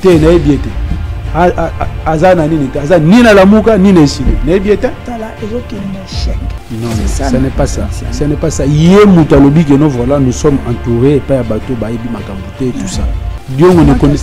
te na ebiete azana nini te azana ni na lamuka ni na esili na ebiete non ce n'est pas ça ce n'est pas ça yé mutalobi que non voilà nous sommes entourés par ya bateau ba ebi makambute tout ça Diongo ne connaît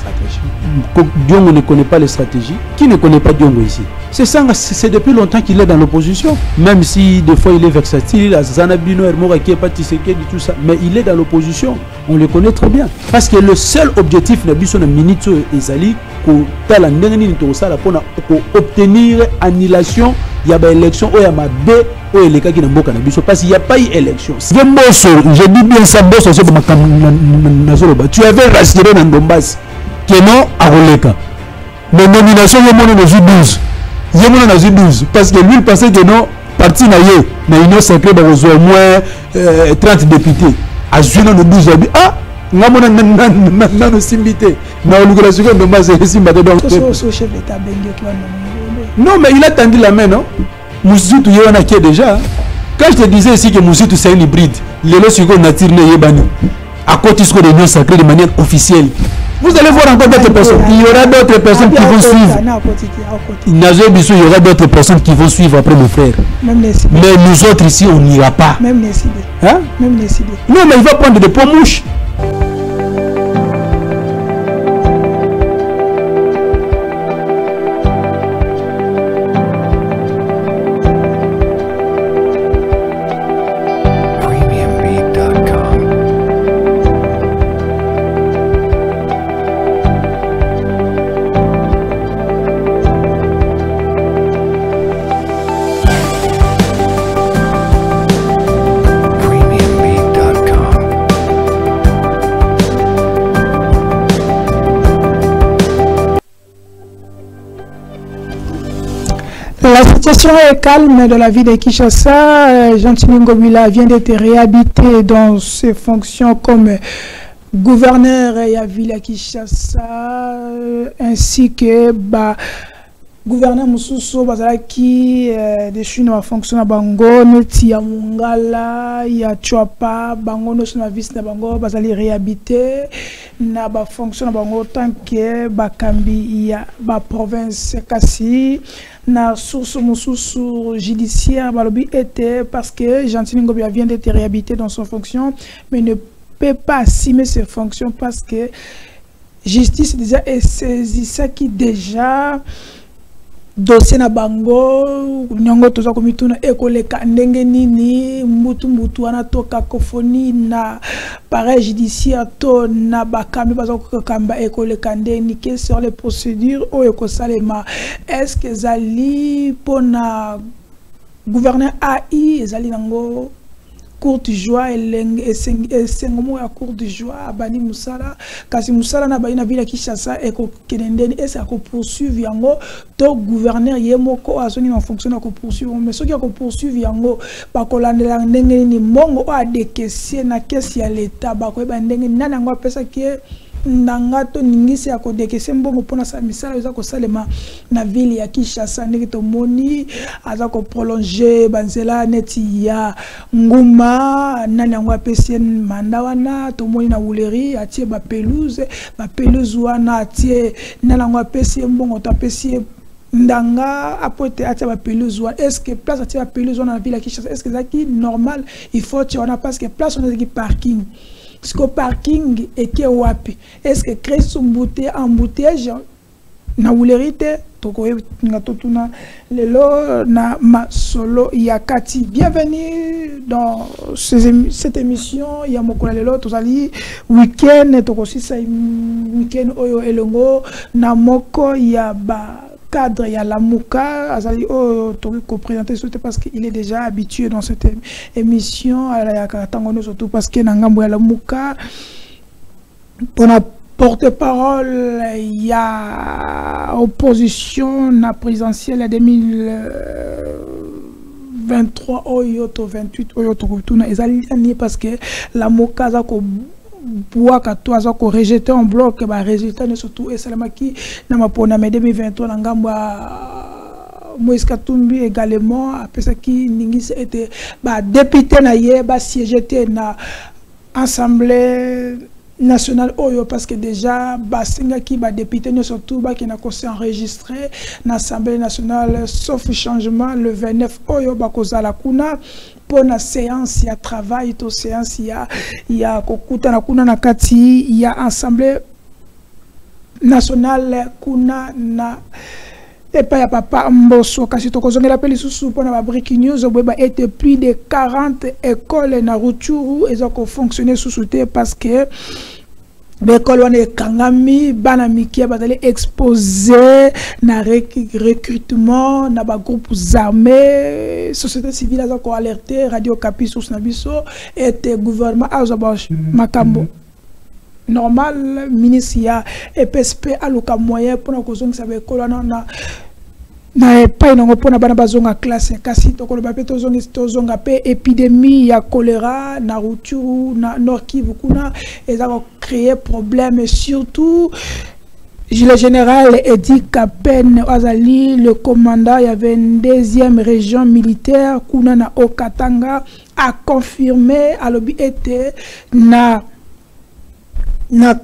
Diongo ne connaît pas les stratégies. Qui ne connaît pas Diongo ici? C'est ça, c'est depuis longtemps qu'il est dans l'opposition. Même si des fois il est versatile, Zanabino, Hermora, qui est pas Tshisekedi, tout ça, mais il est dans l'opposition. On le connaît très bien. Parce que le seul objectif de Bisson Minito et Zali, pour obtenir annulation, il y a une élection, il y a une parce qu'il n'y a pas eu élection. Je dis bien ça, tu avais rassuré dans Donbass que non à Roleka. Mais nomination, il y a 12. Il y a 12. Parce que lui, il pensait que non, parti n'a eu. Mais il a sacré au moins 30 députés. À Juno, le 12, il a dit ah, non, mais il a tendu la main, non? Moussoutou Yéwana qui est déjà. Quand je te disais ici que Moussoutou c'est un hybride, les lois nature ne yébani. À côté de l'union sacrée de manière officielle. Vous allez voir encore d'autres personnes. Il y aura d'autres personnes qui vont suivre. Il y aura d'autres personnes qui vont suivre après mon frère. Mais nous autres ici, on n'ira pas. Même hein? Même non, mais il va prendre des pots mouches. La situation est calme dans la ville de Kinshasa. Jean-Timi Ngobila vient d'être réhabilité dans ses fonctions comme gouverneur de la ville de Kinshasa, ainsi que gouverneur Moussousso qui déchu dans la fonction de Bango, Neti ya Mungala, ya Chouapa, Bango no na vice de Bango, bazali réhabilité na ba fonction de Bango tant que Bakambi ya ba province Kassi. Na source Moussousso judiciaire balobi était parce que Jean-Timi Ngobila vient d'être réhabilité dans son fonction, mais ne peut pas assumer ses fonctions parce que justice déjà est saisie, ça qui déjà dossier na bango nyongo toza komituna ekoleka ndenge nini mbutu ana to cacophonie na pareil judiciaire to na bakambi baza kokamba ekoleka ndeni que sur les procédures o ekosalema est-ce que zali pona gouverneur AI zali nango courte joie et sengomo ya courte joie bani musala kasi musala na baina vila Kinshasa eko kenendeni et ça ko poursuivre yango to gouverneur yemoko azoni en fonction na ko poursuivre mais ceux qui ko poursuivre yango ba ko landela ndenge ni mongo o adekesi na kesi ya l'état ba ko ba ndenge nana ngo pesa ke nangato ningisi ya ko dekesi mbongo pona sa misala za ko salema na ville ya Kinshasa ndenge to moni aza ko prolonger banzela neti ya nguma nani yango apesi manda wana to moni na wuleri atie ba pelouse wana atie nani yango apesi mbongo to apesi ndanga apote atia ba pelouse wana est-ce que place atia ba pelouse wana na ville ya Kinshasa est-ce que ça qui normal il faut tu on a parce que place on a qui parking. Est-ce que parking est wapi? Est-ce que créer son embouteillage na wulerite toko ngatotuna lelo na masolo yakati. Bienvenue dans cette émission ya mokola lelo tozali week-end toko sisa week-end oyo elongo na moko ya ba cadre ya Lamuka azali ko présenter surtout parce qu'il est déjà habitué dans cette émission à la Katangono surtout parce que nangambo ya Lamuka pour la porte-parole il y a opposition na présidentielle 2023 oyoto 28 oyoto kutuna ezali parce que Lamuka za ko Bouaka to aza ko rejeter en bloc ba résultat ne surtout et salamaki na mapona mais 2023 na ngamba Moïse Katumbi également après ça qui ningisi était ba député na ye ba siéger na assemblée national oyo parce que déjà basinga qui ba député ne surtout ba qui n'a qu'on s'est enregistré dans l'Assemblée nationale sauf changement le 29 oyo ba kozala kuna pour la séance il y a travail to séance il y a kokuta na kuna na kati il y a Assemblée nationale kuna na et pas papa mboso kasi to kozongela peli susu pour na breaking news ba était plus de 40 écoles na Rutshuru et ça ko fonctionner sous soutien parce que l'école on est kangami bana mikia bazali exposé na recrutement na ba groupes armés société civile a ko alerté radio Kapi sur na biso et gouvernement azaba makambo normal ministre et PSP a le moyen pour na kozonga sa école na pas non pour na bana bazonga classe kasi to ko le bapeto zonga pe épidémie ya choléra na Rutshuru na Nord Kivu kuna et ça va créer problème et surtout le général Edi Kapen Azali le commandant il y avait une deuxième région militaire kuna na Okatanga a confirmé à l'obi était na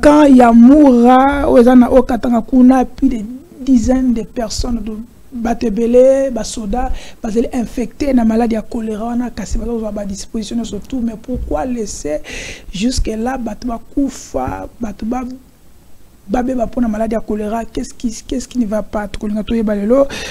quand Yamura ozana Okatanga kuna plus de dizaines de personnes de batebele basoda baseli infecté na maladie à choléra na kasi ba disposition surtout mais pourquoi laisser jusque là batba kufa batba babé ba pour la maladie à choléra qu'est-ce qui ne va pas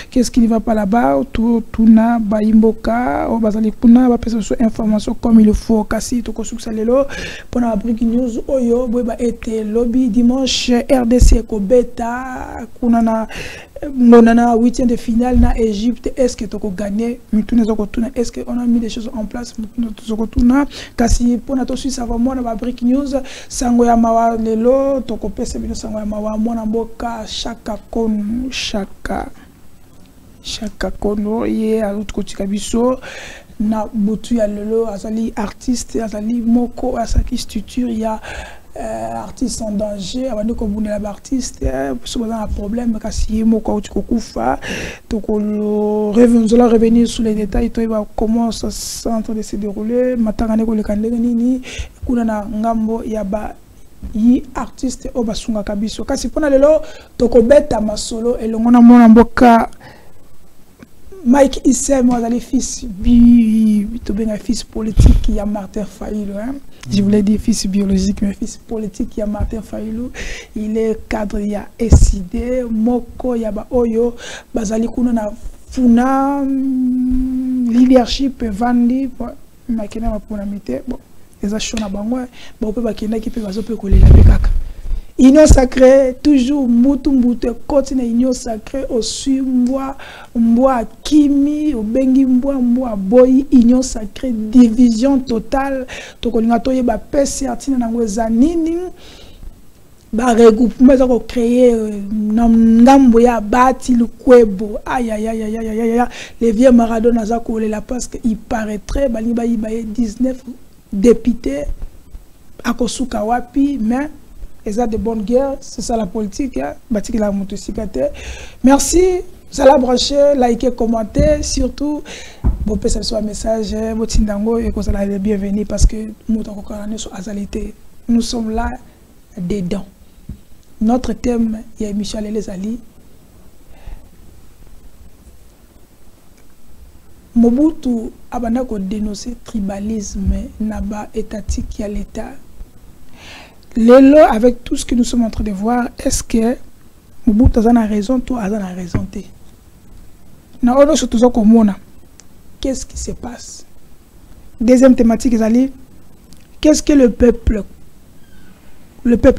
qu'est-ce qui ne va pas là-bas tout na baimboka o bazali kuna ba pesa information comme il faut kasi to ko succès-lelo pour na breaking news oyo boba été lobby dimanche RDC ko beta kuna na monana 8e de finale na Égypte est-ce que tu as gagné est-ce qu'on a mis des choses en place kasi pour na to suisse avant moi na break news sango ya mawa lelo to ko pesa bino sango ya mawa mona mboka chaka kono ye a l'autre côté kabiso na butu ya lelo azali artiste azali moko asaki structure ya artiste en danger avant de composer la artiste souvent un problème kasi moko kufa donc revenir sur les détails comment ça est en train de se dérouler matangane ko le kandenge nini kuna na ngambo ya ba yi artiste o basunga kabiso kasi pona lelo to ko beta masolo elongona mona mboka Mike Issem azali fils fils politique qui a Martin Fayulu hein? Je voulais dire fils biologique mais fils politique qui a Martin Fayulu il est cadre il a SID moko ya ba oyo bazali kuna na funa leadership vandi makena mapona mite bon eza shona bango ba pe bakenda ki pe bazo pe kolela pe kaka Union sacrée, toujours mbutu continue union sacrée au mboa kimi au bengi mboa boy union sacrée division totale to kolinga to yeba pesi artina na ngweza nini ba regroupement za ko créer na ngambo ya bati lukwebo aya les vieux Maradona za ko lela parce que il paraîtrait bali ba 19 députés à kosuka wapi mais ils ont de bonnes guerres, c'est ça la politique. Merci, vous allez brancher, liker, commenter, surtout, vous pouvez faire un message, vous tindango et vous allez bienvenue parce que nous sommes là dedans. Notre thème, il y a Michel et les alliés. Mobutu a dénoncé tribalisme, naba étatique, il y a l'État. Lélo, avec tout ce que nous sommes en train de voir, est-ce que Mobutu a raison, toi a raison? Qu'est-ce qui se passe? Deuxième thématique, qu'est-ce que le peuple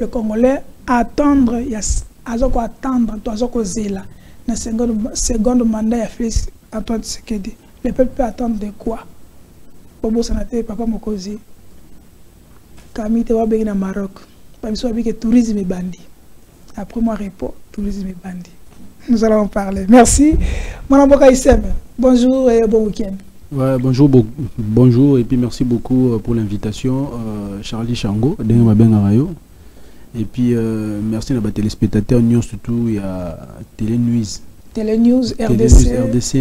congolais attendre, dans seconde mandat de Félix Antoine Tshisekedi. Le peuple peut attendre de quoi? Bobo Sanate, Papa Mokozi. Camille te va bien au Maroc. Parce que tourisme est bandit. Après moi réponds, tourisme est bandit. Nous allons en parler. Merci. Mon nom est Issem. Bonjour et bon week-end. Ouais, bonjour et puis merci beaucoup pour l'invitation, Charlie Chango, Denga Bengarayo. Et puis merci à nos téléspectateurs, nous surtout il y a Télénuise. Télénews, RDC,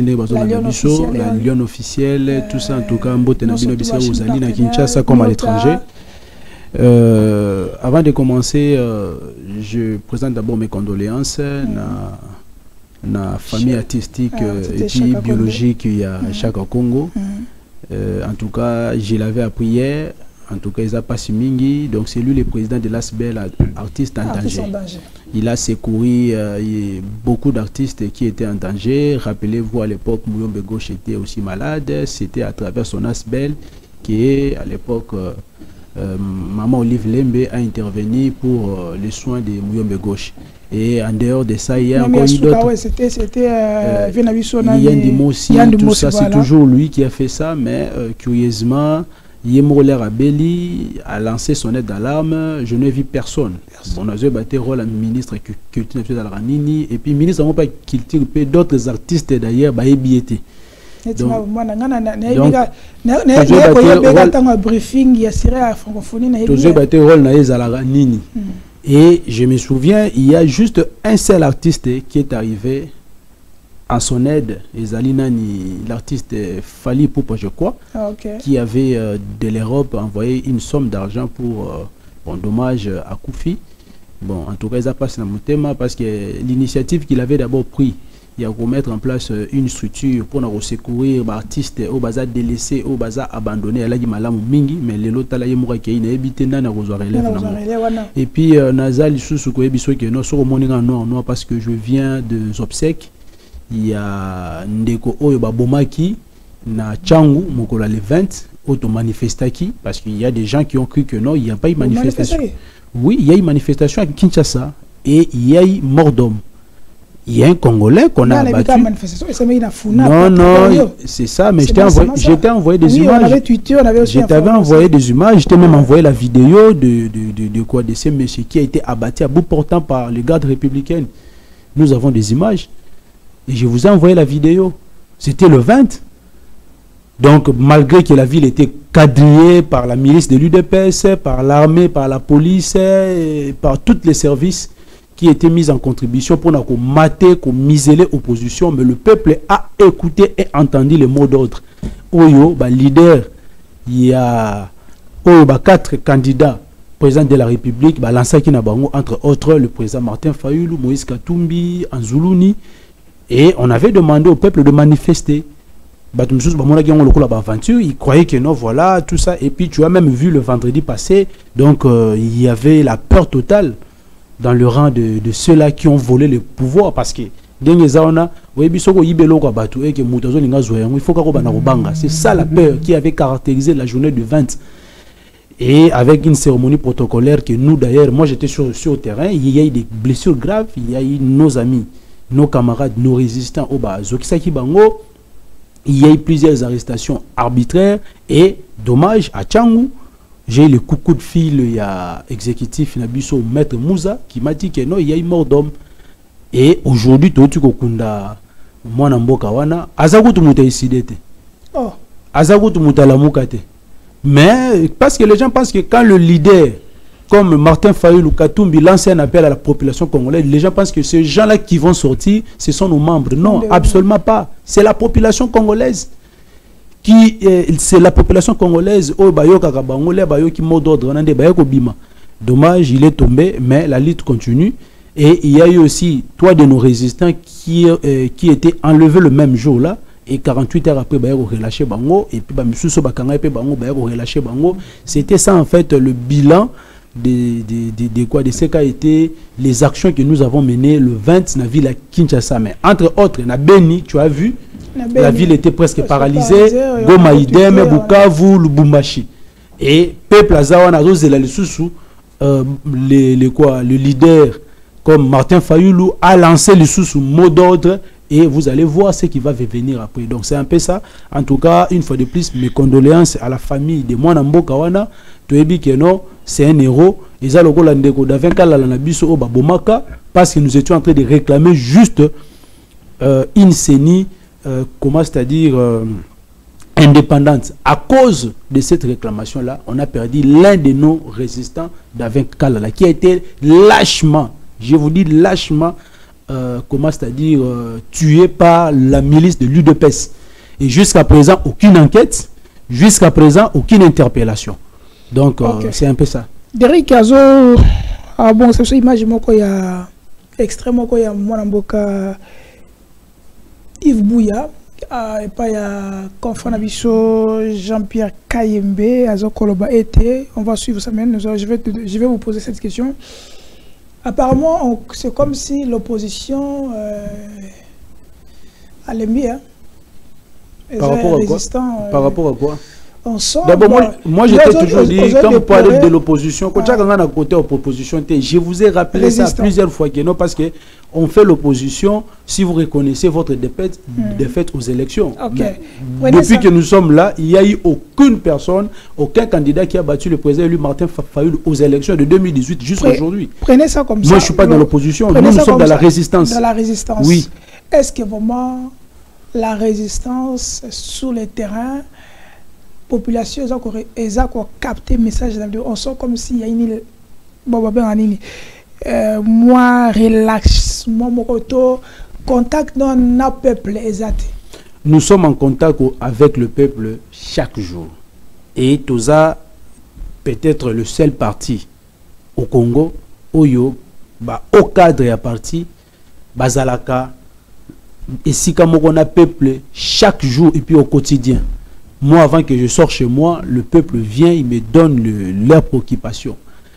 la Lyon officielle, tout ça en tout cas, en Kinshasa comme à l'étranger. Avant de commencer, je présente d'abord mes condoléances à la famille artistique et puis biologique il y a chaque Congo. En tout cas, je l'avais appris hier. En tout cas, il n'a pas si mingi. Donc, c'est lui le président de l'ASBEL, artiste en danger. Il a secouru beaucoup d'artistes qui étaient en danger. Rappelez-vous, à l'époque, Mouyombe Gauche était aussi malade. C'était à travers son ASBEL qui, à l'époque, Maman Olive Lembe a intervenu pour les soins de Mouyombe Gauche. Et en dehors de ça, il y a encore eu d'autres. C'était Yandim aussi, tout ça, c'est toujours lui qui a fait ça. Mais curieusement, Yemroler Abeli a lancé son aide d'alarme. Je n'ai vu personne. On a battu rôle à ministre culture et puis ministre de la culture et d'autres artistes d'ailleurs, Baébiété. Donc, et je me souviens, il y a juste un seul artiste qui est arrivé en son aide, l'artiste Fali Poupa, je crois, qui avait de l'Europe envoyé une somme d'argent pour dommage à Koufi. Bon, en tout cas, ça passe dans mon thème parce que l'initiative qu'il avait d'abord pris, il y a pour mettre en place une structure pour nous secourir les artistes au bazar délaissés, au bazar abandonnés. Elle a dit malam mingi, mais les lots là yemura qui n'a habité dans et puis Nazal sous quoi biso que nous sommes non parce que je viens de obsèques. Il y a Ndeko Oyo Babomaki na Changu Mokola le 20 auto manifestaki parce qu'il y a des gens qui ont cru que non, il n'y a pas eu manifestation. Oui, il y a eu manifestation à Kinshasa et il y a eu mort d'homme. Il y a un Congolais qu'on a abattu. Non, non, c'est ça, mais j'étais envoyé des images. J'avais envoyé des images, j'étais même envoyé la vidéo de ces messieurs qui a été abattu à bout portant par les gardes républicaines. Nous avons des images. Et je vous ai envoyé la vidéo. C'était le 20. Donc, malgré que la ville était quadrillée par la milice de l'UDPS, par l'armée, par la police, par tous les services qui étaient mis en contribution pour mater, miseler l'opposition, mais le peuple a écouté et entendu les mots d'ordre. Oyo, leader, il y a 4 candidats président de la République, entre autres le président Martin Fayulu, Moïse Katumbi, Anzoulouni. Et on avait demandé au peuple de manifester. Ils croyaient que non, voilà, tout ça. Et puis tu as même vu le vendredi passé, donc il y avait la peur totale dans le rang de ceux-là qui ont volé le pouvoir. Parce que c'est ça la peur qui avait caractérisé la journée du 20. Et avec une cérémonie protocolaire que nous d'ailleurs, moi j'étais sur le terrain, il y a eu des blessures graves, il y a eu nos amis, nos camarades, nos résistants au bas. Bango, il y a eu plusieurs arrestations arbitraires et dommage à Tchangou. J'ai eu le coucou de fil, il y a exécutif Nabiso Maître Moussa qui m'a dit que non, il y a eu mort d'homme. Et aujourd'hui, Totu Kokunda, Mwana Mboka Wana, Azagutu Mouta Isidete. Oh. Azagutu Mouta Lamukate. Mais parce que les gens pensent que quand le leader comme Martin Fayulu Katumbi lance un appel à la population congolaise, les gens pensent que ces gens-là qui vont sortir, ce sont nos membres. Non, absolument pas. C'est la population congolaise. C'est la population congolaise. Dommage, il est tombé, mais la lutte continue. Et il y a eu aussi 3 de nos résistants qui étaient enlevés le même jour-là. Et 48 heures après, relâché Bango. Et puis, relâché Bango. C'était ça, en fait, le bilan de ce qu'a été les actions que nous avons menées le 20 dans la ville à Kinshasa. Mais entre autres, na Beni, tu as vu, la ville était presque paralysée. Goma idem, Bukavu, Lubumbashi. Et peuple Azawana, le leader comme Martin Fayulu a lancé le sous mot d'ordre. Et vous allez voir ce qui va venir après. Donc c'est un peu ça. En tout cas, une fois de plus, mes condoléances à la famille de Mwana Mboka Wana. C'est un héros. Parce que nous étions en train de réclamer juste une CENI, comment c'est-à-dire indépendante. À cause de cette réclamation-là, on a perdu l'un de nos résistants d'Avin Kalala, qui a été lâchement, je vous dis lâchement, comment c'est-à-dire tué par la milice de l'UDPS. Et jusqu'à présent, aucune enquête, jusqu'à présent, aucune interpellation. Donc, c'est un peu ça. Derrick Azo, ah bon, c'est une image il y a extrêmement il y a Mwanamboka Yves Bouya, et pas il y a Confanabiso Jean-Pierre Kayembe, Azo Koloba été. On va suivre ça maintenant. Je vais vous poser cette question. Apparemment, c'est comme si l'opposition allait mieux. Par rapport à quoi? Par rapport à quoi? D'abord, moi je t'ai toujours dit, quand vous parlez de l'opposition, quand on a côté opposition, je vous ai rappelé ça plusieurs fois que non, parce que on fait l'opposition si vous reconnaissez votre défaite aux élections. Depuis que nous sommes là, il n'y a eu aucune personne, aucun candidat qui a battu le président élu Martin Fayoulou aux élections de 2018 jusqu'à aujourd'hui. Prenez ça comme ça. Moi je ne suis pas dans l'opposition, nous sommes dans la résistance. Dans la résistance. Oui. Est-ce que vraiment la résistance sur le terrain, population ils ont capté le message, on sent comme s'il y a une moi relax, moi mon contact dans le peuple exact. Nous sommes en contact avec le peuple chaque jour et Toza peut-être le seul parti au Congo oyo au cadre à parti bazalaka et si comme on a peuple chaque jour et puis au quotidien. Moi, avant que je sorte chez moi, le peuple vient, il me donne leur préoccupation.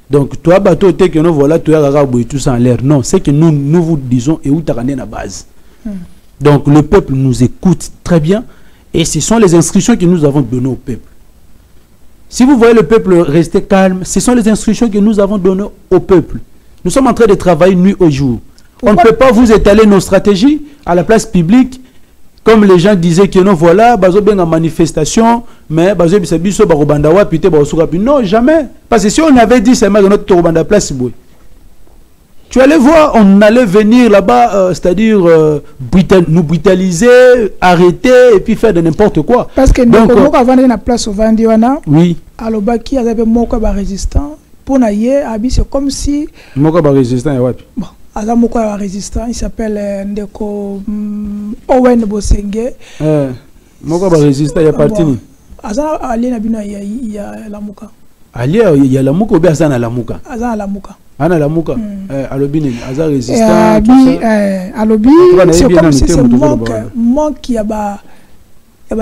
Donc, toi, bateau, que nous voilà, tu as tout ça en l'air. Non, c'est que nous vous disons et où tu as la base. Donc, le peuple nous écoute très bien et ce sont les instructions que nous avons données au peuple. Si vous voyez le peuple rester calme, ce sont les instructions que nous avons données au peuple. Nous sommes en train de travailler nuit au jour. On ne peut pas vous étaler nos stratégies à la place publique. Comme les gens disaient que non, voilà, bazo bien en manifestation, mais bazo bisabiso barobandawa pité baosurapi. Non, jamais. Parce que si on avait dit c'est notre torobanda place, tu allais voir, on allait venir là-bas, c'est-à-dire nous brutaliser, arrêter et puis faire de n'importe quoi. Parce que donc, nous avons la place au Vandiwana. Oui. Alors baki avait moko ba résistant. Pour naïe, abi c'est comme si. Moko ba résistant et wapi. Bon. Azamoko est résistant, il s'appelle Ndeko Owen Bosenge. Moko est résistant, il y a parti. Azana Ali Nabina, il y a la Mouka. Ali, il y a la Mouka ou bien Azana la Mouka? Azana la Mouka. Ana la Mouka. Alobine, Azana résistant. Alobi, c'est comme si c'est manque qui a ba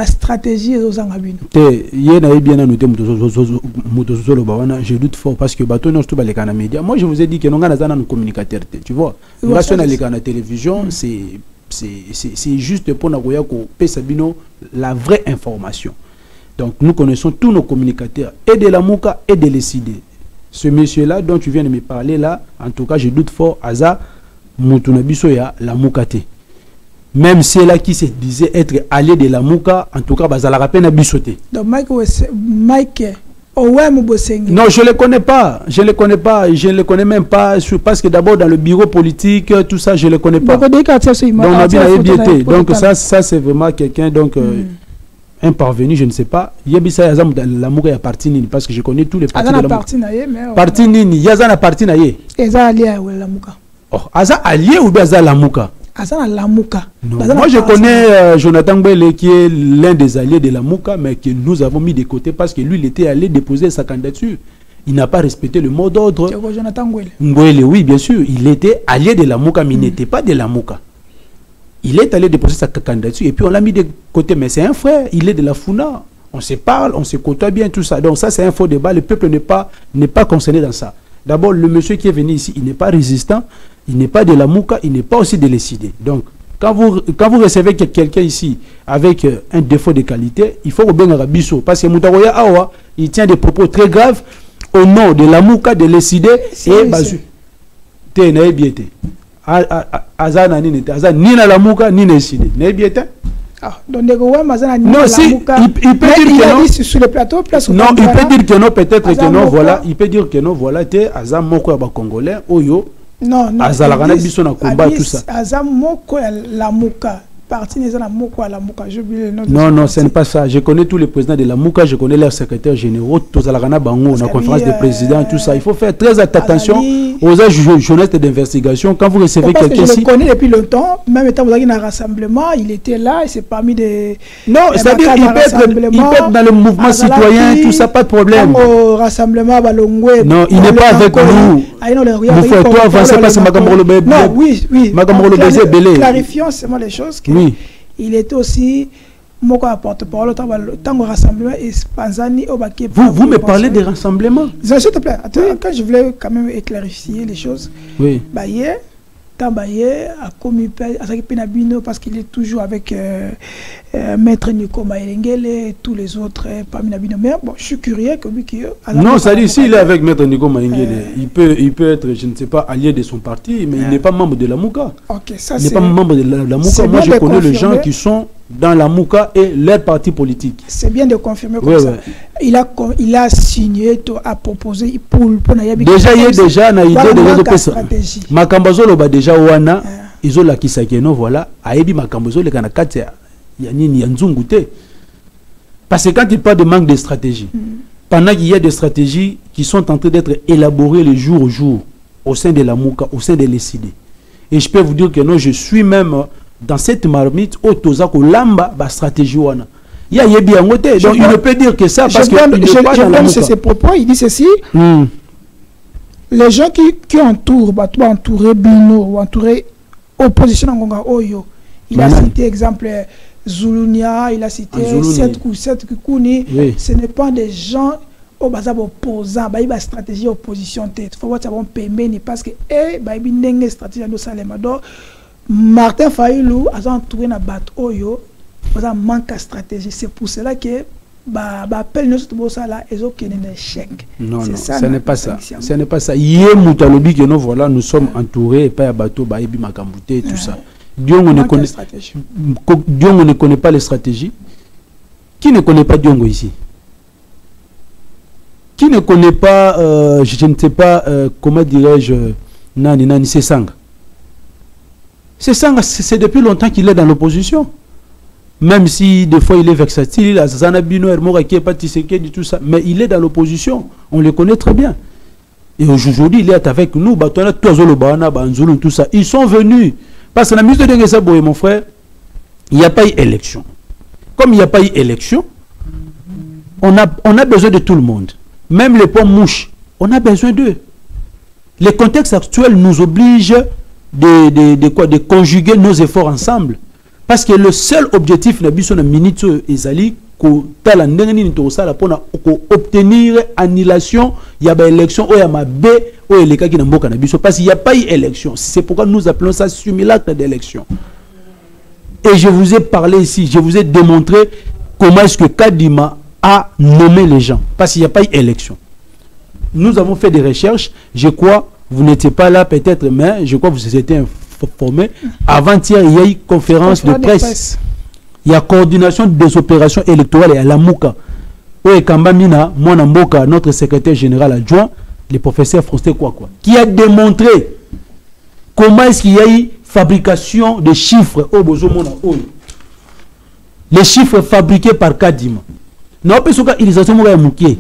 stratégie aux Angabino. Je doute fort parce que moi je vous ai dit que nous avons un communicateur, tu vois. Nous avons la télévision, c'est juste pour nous la vraie information. Donc nous connaissons tous nos communicateurs, et de la Mouka et de l'ECD. Ce monsieur-là dont tu viens de me parler là, en tout cas je doute fort, Aza Moutunabiso ya la Moukate. Même ceux-là qui se disaient être alliés de la Mouka, en tout cas, ça la rappelle à bisoter. Donc Mike Owem Bosenge. Non, je ne le connais pas. Je ne le connais pas. Je ne le connais même pas. Parce que d'abord, dans le bureau politique, tout ça, je ne le connais pas. Donc, ça c'est vraiment quelqu'un, un parvenu, je ne sais pas. Yebisa Yazam la Mouka a parti nini parce que je connais tous les partis de la Mouka. Parti nini, Yazan a parti naye. Eza allié à la Mouka. Oh, Aza allié ou bien Aza la Mouka? La Mouka. Moi je connais Jonathan Bele qui est l'un des alliés de la Mouka, mais que nous avons mis de côté parce que lui il était allé déposer sa candidature. Il n'a pas respecté le mot d'ordre. Jonathan Ngwele, oui bien sûr, il était allié de la Mouka, mais il n'était pas de la Mouka. Il est allé déposer sa candidature et puis on l'a mis de côté, mais c'est un frère, il est de la Funa. On se parle, on se côtoie bien, tout ça. Donc ça c'est un faux débat, le peuple n'est pas concerné dans ça. D'abord le monsieur qui est venu ici, il n'est pas résistant. Il n'est pas de la Mouka, il n'est pas aussi de l'ECD. Donc, quand vous recevez quelqu'un ici avec un défaut de qualité, il faut bien rabisso. Parce que Moutaroya Awa, il tient des propos très graves au nom de la Mouka, de l'ECD et Bazu. T'es naïbiété. Azana ni na la Mouka, ni na l'ECD. Naïbiété. Non, si, il peut dire que non. Sur le plateau, non, il peut dire que non, peut-être que non, voilà. Il peut dire que non, voilà. T'es Azam Moko Congolais, Oyo. Non, Azalagana biso na combat tout ça. Azamoko la Mouka. parti n'est la Mouka, la Mouka, j'ai oublié le nom. Non, non, ce n'est pas ça. Je connais tous les présidents de la Mouka, je connais leurs secrétaires généraux, tous à la Rana Bango, la conférence des présidents, tout ça. Il faut faire très attention aux journalistes d'investigation. Quand vous recevez quelqu'un ici. Je le connais depuis longtemps, même étant dans un rassemblement, il était là, il s'est parmi des. Non, c'est-à-dire qu'il peut être dans le mouvement citoyen, tout ça, pas de problème. Au rassemblement, Balongwe. Non, il n'est pas avec nous. Vous faites toi avancer parce que Magamoro Bébé. Non, oui, oui. Magamoro Bébé Belé. Clarifions seulement les choses. Oui. Il était aussi mon porte-parole au rassemblement et Panzani au baquet. Vous me parlez des rassemblements? S'il te plaît, attends, quand je voulais quand même éclaircifier les choses. Oui. Baye, Tambaye a commis Penabino parce qu'il est toujours avec Maître Nico Maelengele et tous les autres parmi Nabino. Mais bon, je suis curieux que lui qui. Non, ça dit s'il est avec Maître Nico Maelengele, il peut être, je ne sais pas, allié de son parti, mais il n'est pas membre de la Mouka. Ok, ça il n'est pas membre de la Mouka. Moi, je connais les gens qui sont dans la Mouka et leur parti politique. C'est bien de confirmer comme ça. Ouais. Il a signé, a proposé pour déjà, il y a déjà une idée de stratégie. Makambazolo ba déjà wana, ils ont la kisakeno voilà, aebi Makambazolo le kanakate ya nini ya nzungute. Parce que quand il parle de manque de stratégie, pendant qu'il y a des stratégies qui sont en train d'être élaborées le jour au jour au sein de la Mouka, au sein de l'ECD. Et je peux vous dire que non, je suis même dans cette marmite au Tozako Lamba ba stratégie wana. Il y a bien noté. Donc il ne peut dire que ça parce que je pense ses propos, il dit ceci. Les gens qui entourent, entourer Bino ou entourer opposition en Gonga Oyo. Il a cité exemple Zulunia, il a cité Seth Kikouni. Ce n'est pas des gens au bazar opposant, il y a une stratégie opposition tête. Il faut voir ça va permettre parce que il y a une stratégie de Salemado. Martin Fayulu a entouré na bat Oyo. Ça manque de stratégie. C'est pour cela que appel nous tout ça là et aucun échec. Non, non, ce n'est pas ça. Ce n'est pas ça. Hier Moutalobi que nous voilà, nous sommes entourés et pas à bateau, baïbi Makambouté et tout ça. Diongo ne connaît Diongo ne connaît pas les stratégies. Qui ne connaît pas Diongo ici? Qui ne connaît pas je ne sais pas comment dirais-je Nani c'est Sanga. C'est Sanga, c'est depuis longtemps qu'il est dans l'opposition. Même si des fois il est versatile, il a Zanabino, Hermora, qui est pas Tshisekedi, tout ça, mais il est dans l'opposition. On le connaît très bien. Et aujourd'hui, il est avec nous, tout ça. Ils sont venus. Parce que la musique de Ngessa Boye, mon frère, il n'y a pas eu élection. Comme il n'y a pas eu élection, on a besoin de tout le monde. Même les pommes mouches, on a besoin d'eux. Les contextes actuels nous obligent de conjuguer nos efforts ensemble. Parce que le seul objectif de la minute ezali ko tala ndenge ni to sala pona ko obtenir annulation ya ba élection o ya mabe o eleka ki na mboka na biso parce qu'il y a pas eu élection. C'est pourquoi nous appelons ça simulacre d'élection. Et je vous ai parlé ici, je vous ai démontré comment est-ce que Kadima a nommé les gens parce qu'il n'y a pas eu élection. Nous avons fait des recherches, je crois vous n'étiez pas là peut-être mais je crois que vous étiez formé. Avant-hier, il y a eu conférence de presse. Il y a coordination des opérations électorales et à la Mouka. Oui, Kambamina, Mwanamboka, notre secrétaire général adjoint, le professeur Faustin Kouakwa, qui a démontré comment est-ce qu'il y a eu fabrication de chiffres au Bozomona. Les chiffres fabriqués par Kadima. Non, pas seulement utilisation de Mouké.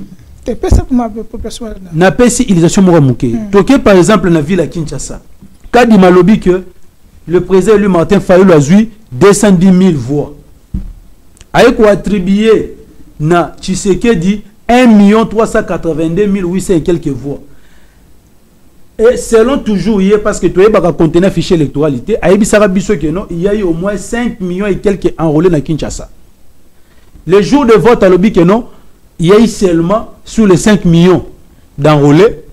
N'a pas utilisation de Mouké. Donc, par exemple, dans la ville à Kinshasa, Kadima lobby que le président lui Martin Fayulu a eu 210 000 voix. Avec quoi attribuer na Tshisekedi 1 382 800 et quelques voix. Et selon toujours hier, parce que tu as contenir fichier électoralité, il y a eu au moins 5 millions et quelques enrôlés dans Kinshasa. Les jours de vote à lobby que non, il y a eu seulement sur les 5 millions d'enrôlés.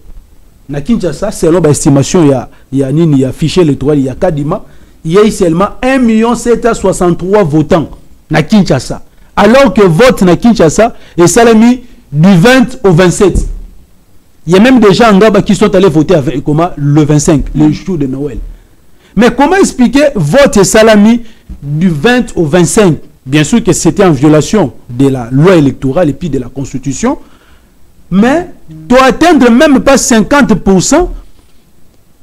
Na Kinshasa, selon l'estimation, il y a fichier électoral, il y a Kadima, il y a seulement 1 763 votants na Kinshasa. Alors que vote na Kinshasa est salami du 20 au 27. Il y a même des gens en Gaba qui sont allés voter avec le 25, le jour de Noël. Mais comment expliquer vote et salami du 20 au 25? Bien sûr que c'était en violation de la loi électorale et puis de la Constitution. Mais doit atteindre même pas 50%,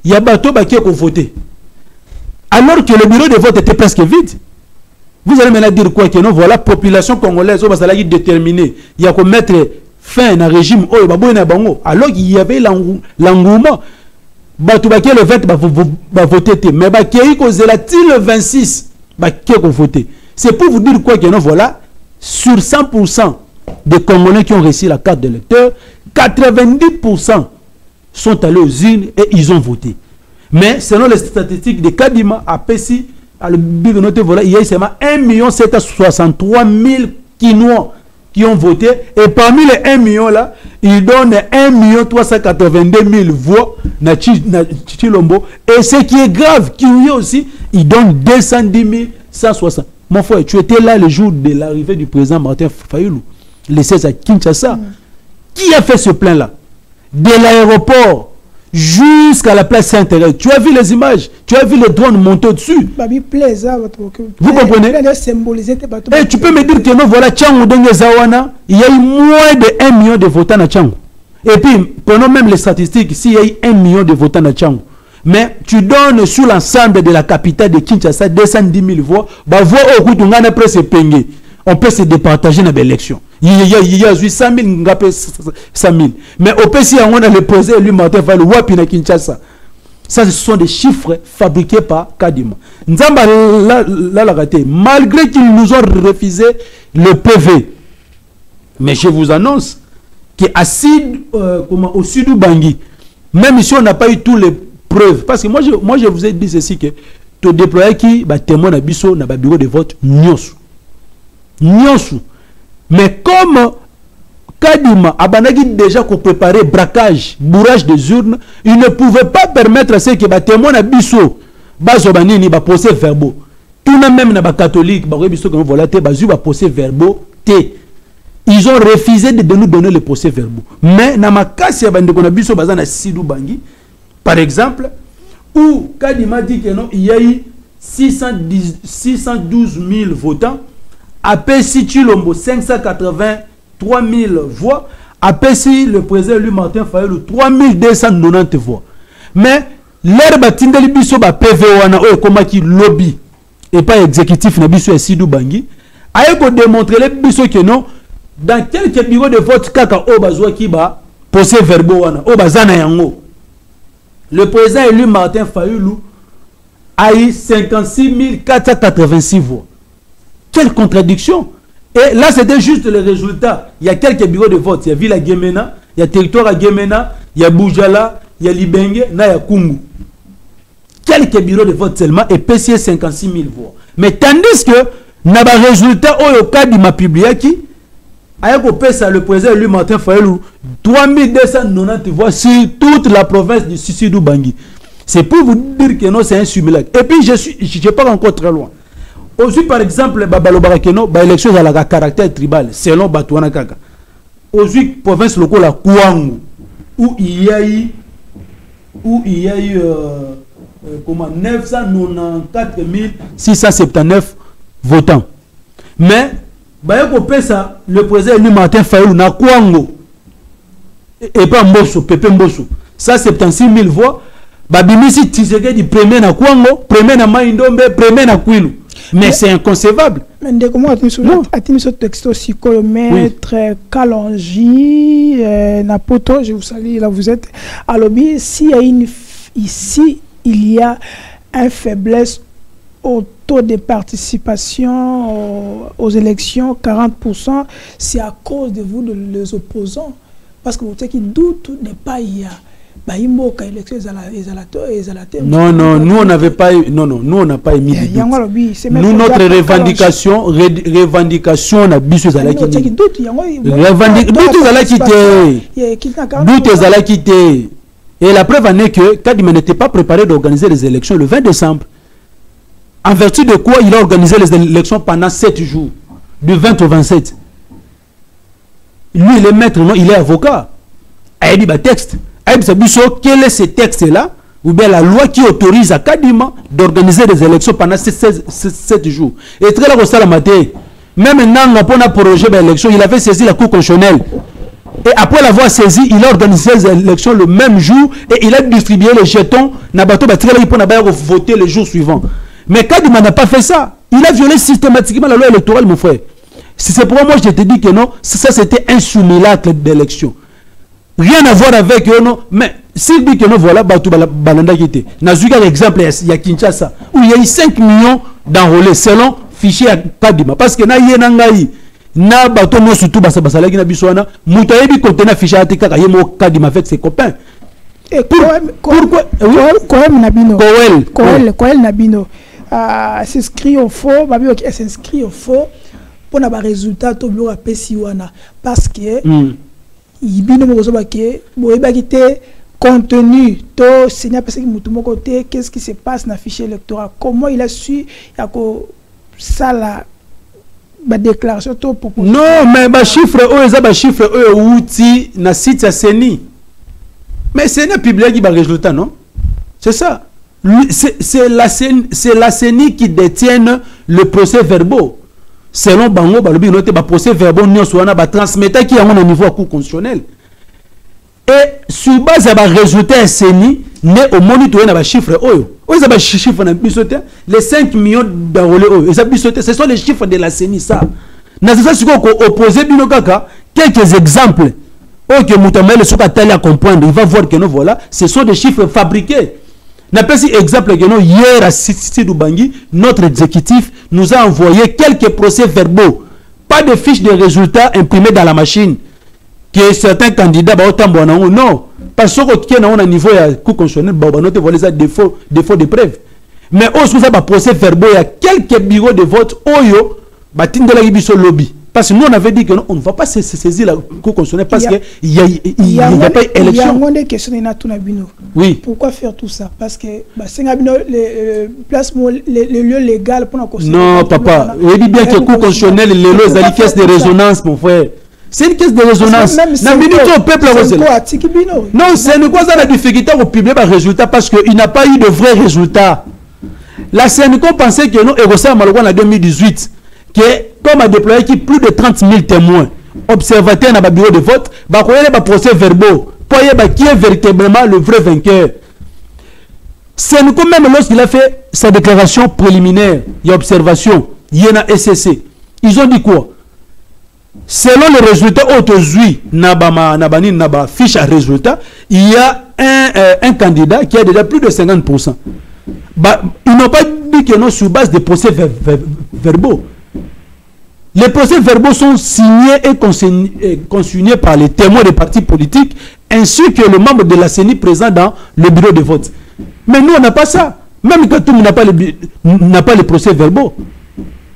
il y a bateau qui ont voté. Alors que le bureau de vote était presque vide. Vous allez maintenant dire quoi? Que non, voilà, population congolaise, on va déterminer. Il y a qu'on mettre fin à un régime, alors qu'il y avait l'engouement. Le 20 va voter, mais le 26 va voter. C'est pour vous dire quoi? Que non, voilà, sur 100% des Congolais qui ont reçu la carte d'électeur, 90% sont allés aux urnes et ils ont voté. Mais selon les statistiques de Kadima, à Pessi, il y a seulement 1 763 000 Kinois qui ont voté. Et parmi les 1 million là, ils donnent 1 382 000 voix à Chilombo. Et ce qui est grave, qui est aussi, ils donnent 210 160. Mon frère, tu étais là le jour de l'arrivée du président Martin Fayulu, le 16 à Kinshasa. Qui a fait ce plan-là? De l'aéroport jusqu'à la place Saint-Thérèse. Tu as vu les images, tu as vu les drones monter au-dessus. Vous comprenez? Et tu peux me dire que non, voilà, Tchango Dengue Zawana, il y a eu moins de 1 million de votants à Tchango. Et puis, prenons même les statistiques, s'il y a eu 1 million de votants à Tchango. Mais tu donnes sur l'ensemble de la capitale de Kinshasa 210 000 voix, bah, voix au coup, on peut se départager dans l'élection. Il y a 800 000, 100 000. Mais au PC, on a le président lui Martin Fayulu, Wapina Kinshasa. Ça, ce sont des chiffres fabriqués par Kadima. Nzamba l'a raté. Malgré qu'ils nous ont refusé le PV. Mais je vous annonce qu'au sud du Bangui, même si on n'a pas eu toutes les preuves, parce que moi je vous ai dit ceci, que tu déploies qui témoin à Bisso dans le bureau de vote Nyosu. Mais comme Kadima a déjà préparé braquage, bourrage des urnes, il ne pouvait pas permettre à ceux qui ont témoin à Bisso, Bazobanini, procès verbaux. Tout le même les catholiques, procès verbaux. Ils ont refusé de nous donner les procès verbaux. Mais dans ma casse, par exemple, où Kadima dit que non, il y a eu 612 000 votants. Après si Chilombo 583 000 voix, après si le président lui Martin Fayulu 3290 voix. Mais l'air batindeli biso ba PV wana o koma ki lobby et pas exécutif na biso Sidou Bangui a ko démontrer les biso que non dans quelques bureaux de vote kaka o bazwa ki ba procès verbaux wana o bazana yango. Le président élu Martin Fayulu a eu 56 486 voix. Quelle contradiction! Et là, c'était juste le résultat. Il y a quelques bureaux de vote. Il y a Ville à Gemena, il y a Territoire à Gemena, il y a Boujala, il y a Libenge, il y a Kungu. Quelques bureaux de vote seulement et PCS 56 000 voix. Mais tandis que, n'a pas résultat, au cas de ma publiaki, avec le président lui Martin Fayulu, 3290 voix sur toute la province du Sidou Bangui. C'est pour vous dire que non, c'est un simulacre. Et puis, je pars encore très loin. Aussi, par exemple, l'élection a un caractère tribal, selon Batouana Kaka. Aussi, province locale à Kouangou, où il y a eu 994 679 votants. Mais, le président élu Martin Fayulu na Kouangou, et pas Mbosso, Pépé Mbosso, 176 000 voix. Babimisi Tshisekedi premier na Kouangou, premier na Maïndombe, premier na Kwilu. Mais c'est inconcevable. Mais comment a-t-il ce texte aussi que le maître Kalonji, Napoto, je vous salue, là vous êtes à lobby. Ici, il y a une faiblesse au taux de participation aux élections, 40%, c'est à cause de vous, les opposants. Parce que vous savez qu'il doute n'est pas il y a. Non, nous on n'avait pas eu, nous on n'a pas émis de doute. Nous notre revendication na biso zala qui doute zala quitté. Et la preuve en est que Kadima n'était pas préparé d'organiser les élections le 20 décembre. En vertu de quoi il a organisé les élections pendant 7 jours, du 20 au 27. Lui il est maître, non, il est avocat. Il dit texte. Quel est ce texte-là, ou bien la loi qui autorise à Kadima d'organiser des élections pendant 7 jours. Et très là, même maintenant, on a projet d'élection, il avait saisi la Cour constitutionnelle. Et après l'avoir saisi, il a organisé les élections le même jour et il a distribué les jetons pour voter le jour suivant. Mais Kadima n'a pas fait ça. Il a violé systématiquement la loi électorale, mon frère. C'est pour moi que je te dis que non, ça c'était un simulacre d'élection. Rien à voir avec non, mais s'il dit que non, voilà, Batou Balanda qui était. Nazuka, l'exemple, il y a Kinshasa, où il y a eu 5 millions d'enrôlés selon fichier à Kadima. Parce que na yenangaï, na Batou no surtout basala qui na biswana, Moutayebi contenait fichier à Tika, Kayemo Kadima avec ses copains. Et pourquoi Koel Nabino. Koel Nabino. S'inscrit au faux, s'inscrit au faux pour avoir résultat au bureau à Pessiwana. Parce que Ibino Mozobake, Boébagité, contenu, to Seigneur parce que côté, qu'est-ce qui se passe dans le fichier électoral? Comment il a su ça la déclaration pour non, mais les chiffres, les chiffres, outil, na site à Seni. Mais c'est un public qui va résultat, non? C'est ça. C'est la CENI qui détient le procès verbal. Selon Bango, le procès verbal nous transmettre qui est au niveau à cour constitutionnel. Et sur base de résultat CENI, né au monitoring de chiffres. Les 5 millions d'euros, ce sont les chiffres de la CENI. Ça. Opposé quelques exemples. Que Moutamel soit à comprendre, il va voir que non, voilà, ce sont des chiffres fabriqués. N'a pas si exemple que non, hier à Sidou Bangui, notre exécutif nous a envoyé quelques procès verbaux, pas de fiches de résultats imprimées dans la machine, que certains candidats non, parce que on a un niveau à coup constitutionnel, voilà défaut de preuves. Mais aussi vous avez procès verbaux, il y a quelques bureaux de vote, oyo, batindela ibiso lobby. Parce que nous, on avait dit qu'on ne va pas se saisir la Cour constitutionnelle parce qu'il n'y a pas d'élection. Il y a des questions oui. Pourquoi faire tout ça? Parce que le lieu légal pour la constitution. Non, papa. On dit bien que la Cour constitutionnelle, les lois, c'est une caisse de résonance, mon frère. C'est une caisse de résonance. Non, c'est une quoi ça la difficulté au public par résultat parce qu'il n'a pas eu de vrais résultats. La Sénégal pensait que nous, en 2018, que comme a déployé plus de 30 000 témoins, observateurs dans le bureau de vote, il y a des procès verbaux pour qui est véritablement le vrai vainqueur. C'est même lorsqu'il a fait sa déclaration préliminaire, il y a observation, il y a un SCC. Ils ont dit quoi? Selon le résultat aujourd'hui, naba fiche à résultat, il y a un candidat qui a déjà plus de 50%. Ils n'ont pas dit que non sur base des procès verbaux. Les procès verbaux sont signés et consignés par les témoins des partis politiques ainsi que le membre de la CENI présent dans le bureau de vote. Mais nous, on n'a pas ça. Même quand tout le monde n'a pas les procès verbaux.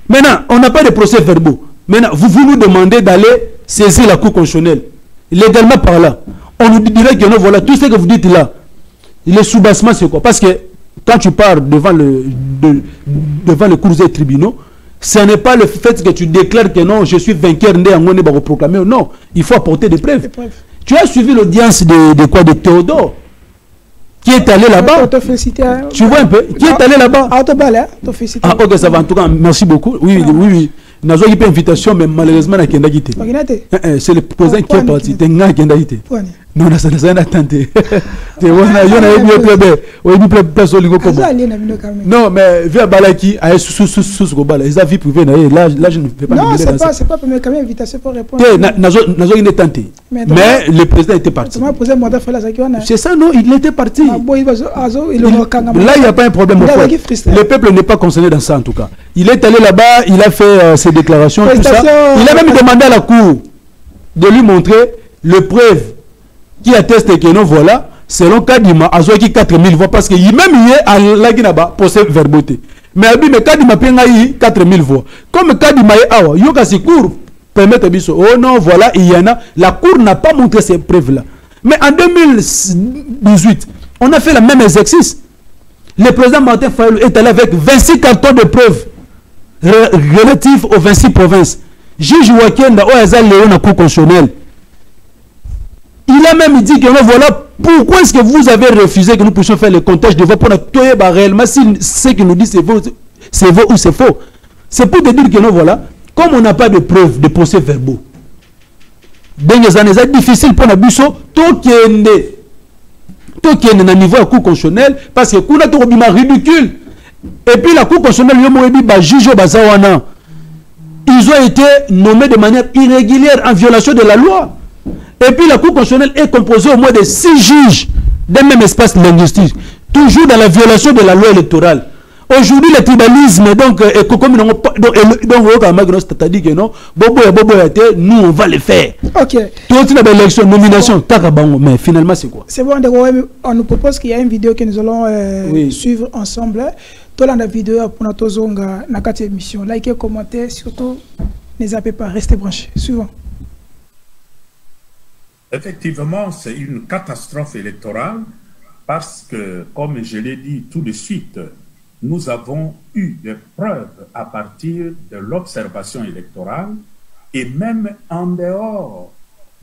Maintenant, on n'a pas de procès verbaux. Maintenant, vous nous demandez d'aller saisir la Cour constitutionnelle. Légalement par là. On nous dirait que non, voilà, tout ce que vous dites là, le soubassement, c'est quoi? Parce que quand tu pars devant le cours des tribunaux, ce n'est pas le fait que tu déclares que non, je suis vainqueur, non, il faut apporter des preuves. Tu as suivi l'audience de Théodore, qui est allé là-bas. Tu vois un peu, qui est allé là-bas. Ah, ok, ça va en tout cas, merci beaucoup. Oui. Nous avons une invitation, mais malheureusement, c'est le président qui est parti. Non, ça n'a pas tenté. Non, mais via Balaki, ils ont vie privée. Là, je ne peux pas. Non, c'est pas pour me calmer, invitation pour répondre. Nous avons tenté. Mais le président était parti. C'est ça, non, il était parti. Là, il n'y a pas un problème. Le peuple n'est pas concerné dans ça, en tout cas. Il est allé là-bas, il a fait ses déclarations, tout ça. Il a même demandé à la Cour de lui montrer le preuve qui atteste que non, voilà, selon Kadima, a joué 4000 voix parce que même il est à la procès verboté. Mais Kadima a eu 4000 voix. Comme Kadima est à Yoga Cour permettre oh non, voilà, il y en a. La Cour n'a pas montré ces preuves-là. Mais en 2018, on a fait le même exercice. Le président Martin Fayulu est allé avec 26 cartons de preuves relatifs aux 26 provinces. Juge Wakenda, Léon, la Cour constitutionnelle. Il a même dit que voilà pourquoi est-ce que vous avez refusé que nous puissions faire le comptage de voix pour nettoyer réellement si ce qu'il nous dit c'est vrai ou c'est faux. C'est pour te dire que voilà, comme on n'a pas de preuves de procès verbaux, c'est difficile pour Nabusso, tout qui est au niveau à Cour constitutionnelle, parce que nous avons ridicule. Et puis la Cour constitutionnelle, ils ont été nommés de manière irrégulière en violation de la loi. Et puis la Cour constitutionnelle est composée au moins de 6 juges d'un même espace linguistique, toujours dans la violation de la loi électorale. Aujourd'hui, le tribalisme, donc, nous, on va le faire. Ok. Toute l'élection, nomination, mais finalement, c'est quoi? C'est bon, on nous propose qu'il y a une vidéo que nous allons suivre ensemble. Tout la vidéo pour notre zonga, notre émission. Likez, commentez, surtout, ne zappez pas, restez branchés. Suivant. Effectivement, c'est une catastrophe électorale parce que, comme je l'ai dit tout de suite, nous avons eu des preuves à partir de l'observation électorale et même en dehors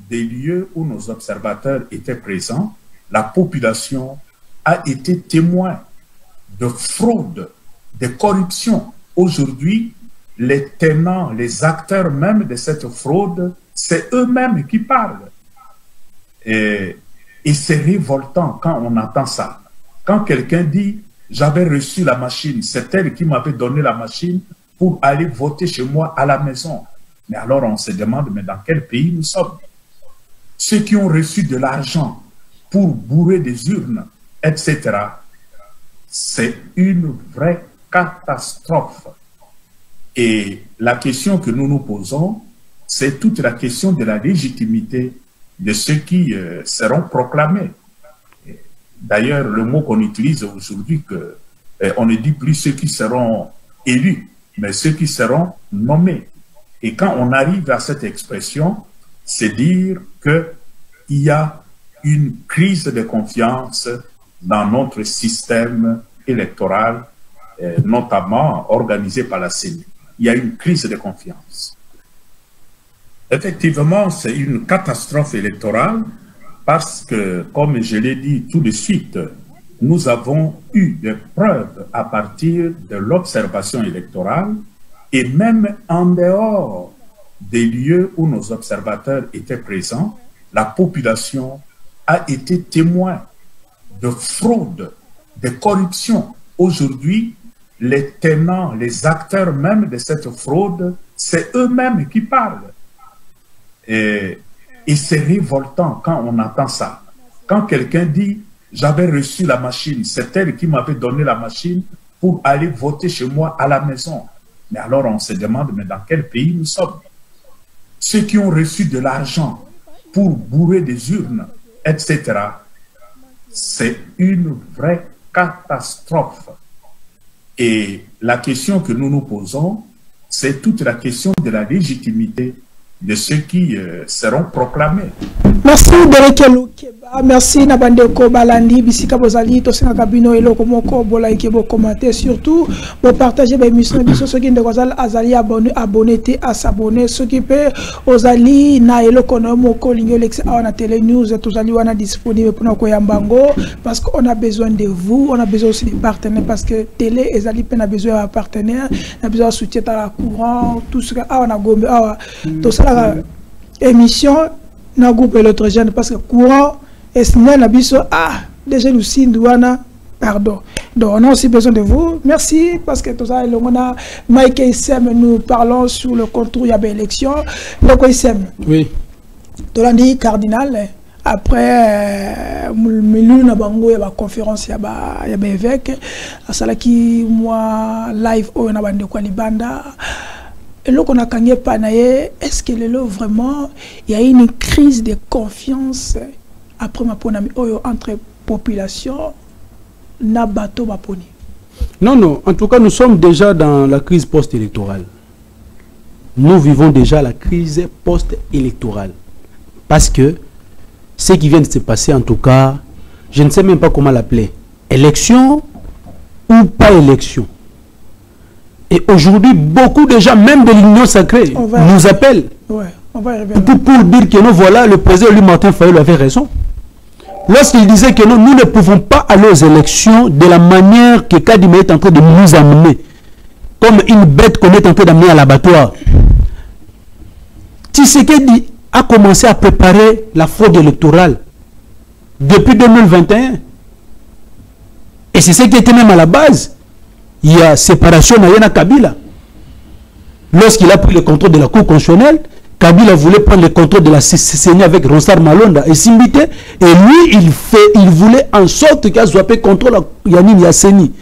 des lieux où nos observateurs étaient présents, la population a été témoin de fraude, de corruption. Aujourd'hui, les tenants, les acteurs même de cette fraude, c'est eux-mêmes qui parlent. Et c'est révoltant quand on entend ça. Quand quelqu'un dit « j'avais reçu la machine, c'est elle qui m'avait donné la machine pour aller voter chez moi à la maison ». Mais alors on se demande, mais dans quel pays nous sommes? Ceux qui ont reçu de l'argent pour bourrer des urnes, etc., c'est une vraie catastrophe. Et la question que nous nous posons, c'est toute la question de la légitimité de ceux qui seront proclamés. D'ailleurs, le mot qu'on utilise aujourd'hui, on ne dit plus ceux qui seront élus, mais ceux qui seront nommés. Et quand on arrive à cette expression, c'est dire qu'il y a une crise de confiance dans notre système électoral, notamment organisé par la CENI. Il y a une crise de confiance. Effectivement, c'est une catastrophe électorale parce que, comme je l'ai dit tout de suite, nous avons eu des preuves à partir de l'observation électorale et même en dehors des lieux où nos observateurs étaient présents, la population a été témoin de fraude, de corruption. Aujourd'hui, les tenants, les acteurs même de cette fraude, c'est eux-mêmes qui parlent. Et c'est révoltant quand on entend ça. Quand quelqu'un dit « j'avais reçu la machine, c'est elle qui m'avait donné la machine pour aller voter chez moi à la maison ». Mais alors on se demande, mais dans quel pays nous sommes? Ceux qui ont reçu de l'argent pour bourrer des urnes, etc., c'est une vraie catastrophe. Et la question que nous nous posons, c'est toute la question de la légitimité de ceux qui seront proclamés. Merci Derek Loukeba, merci Nabandeko Balandi, Bisika Bozali, Tosina Kabino et Lokomoko, Bolaike, Bo commenter, surtout, pour partager mes missions, ceux qui ne sont Azali abonné, à s'abonner, ceux qui peuvent, Ozali, Naelo Konomoko, Lignolex, on a Télé News, Tozali, on a disponible pour nos Koyambango, parce qu'on a besoin de vous, on a besoin aussi des partenaires, parce que Télé et Zali, on a besoin de partenaires, on a besoin de soutien à la courant, tout ce que, on a gommé, tout ça, émission, na groupe électrogène parce que courant et sinon la biso déjà nous signe douana pardon. Donc on a aussi besoin de vous. Merci parce que tout ça on a Mike Isem, nous parlons sur le contour il y a des élections. Donc Isem. Oui. Tolandi cardinal après milieu na bango il y a ba conférence il y a ba évêque à sala qui moi live on a bande kwa libanda. Et là, on a gagné panaye. Est-ce que là vraiment il y a une crise de confiance après ma ponami entre population na bateau baponi? Non, non. En tout cas, nous sommes déjà dans la crise post-électorale. Nous vivons déjà la crise post-électorale parce que ce qui vient de se passer, en tout cas, je ne sais même pas comment l'appeler. Élection ou pas élection. Et aujourd'hui, beaucoup de gens, même de l'Union sacrée, nous appellent pour dire que non, voilà, le président Louis Martin Fayulu avait raison. Lorsqu'il disait que non, nous ne pouvons pas aller aux élections de la manière que Kadima est en train de nous amener, comme une bête qu'on est en train d'amener à l'abattoir. Tshisekedi a commencé à préparer la fraude électorale depuis 2021. Et c'est ce qui était même à la base. il y a séparation Nayana Kabila. Lorsqu'il a pris le contrôle de la Cour constitutionnelle, Kabila voulait prendre le contrôle de la CCNI avec Ronsard Malonda et Simbité. Et lui, il voulait en sorte qu'il soit pris contrôle Yannin Yasseni.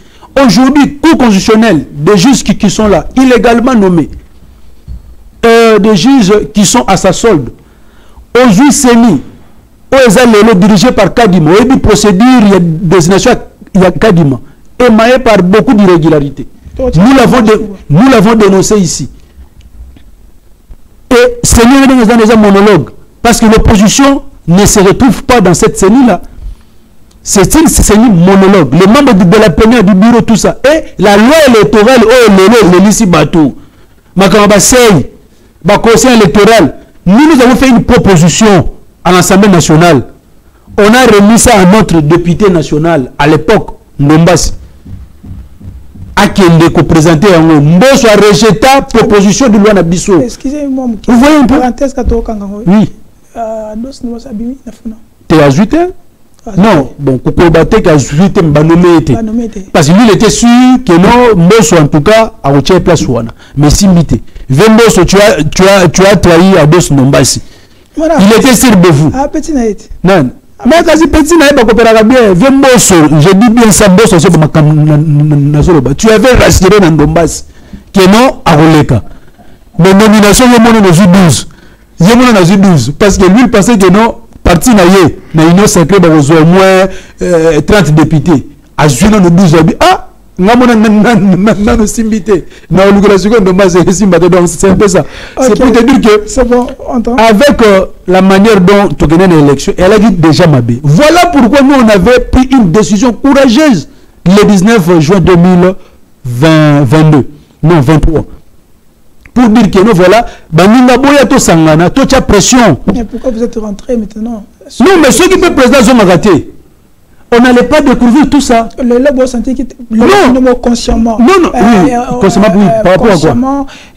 Aujourd'hui, Cour constitutionnelle, des juges qui sont là, illégalement nommés, des juges qui sont à sa solde, aujourd'hui, Seni, aux dirigés par Kadima, et puis procédure, il y a désignation, il y a Kadima, émaillé par beaucoup d'irrégularités. Nous l'avons dénoncé ici. Et Seni est dans un monologue, parce que l'opposition ne se retrouve pas dans cette Seni-là. C'est une Seni monologue. Les membres de la plénière du bureau, tout ça. Et la loi électorale, le lycée Batou, le conseil électoral, nous avons fait une proposition à l'Assemblée nationale. On a remis ça à notre député national, à l'époque, Ndombasi. Akende ko présenté en Mbosso a rejeté la proposition de loi Nabiso. Excusez-moi, vous voyez un peu? Oui. T'es ajouté? Non, bon, Kokobaté qui a ajouté Mbanomé. Parce que lui, il était sûr que non, Mbosso en tout cas, a retiré place ouana. Mais si mité. Mbosso, tu as trahi à Dos Ndombasi. Il était sûr de vous. Ah, petit naït. Non. Mais quand petit naït, Mbosso, je dis bien ça, Mbosso, tu avais rassuré dans Ndombasi que non, à Roleka. Mais nomination, il y a 12. Il y a 12. Parce que lui, il pensait que non, parti naïe, na union sacrée, au moins 30 députés. À juin, nous 12 ah! C'est un peu ça. C'est pour te dire que bon, avec la manière dont tu gagnes l'élection, elle a dit déjà Mabé. Voilà pourquoi nous on avait pris une décision courageuse le 19 juin 2022. Non, 23. Pour dire que nous voilà, Baninga Boya to Sangana, to tia pression. Mais pourquoi vous êtes rentré maintenant? Non, mais ceux qui peuvent président sont ratés. On n'allait pas découvrir tout ça. Le labo santé qui consciemment. Non, non, oui, consciemment, oui, par rapport à quoi?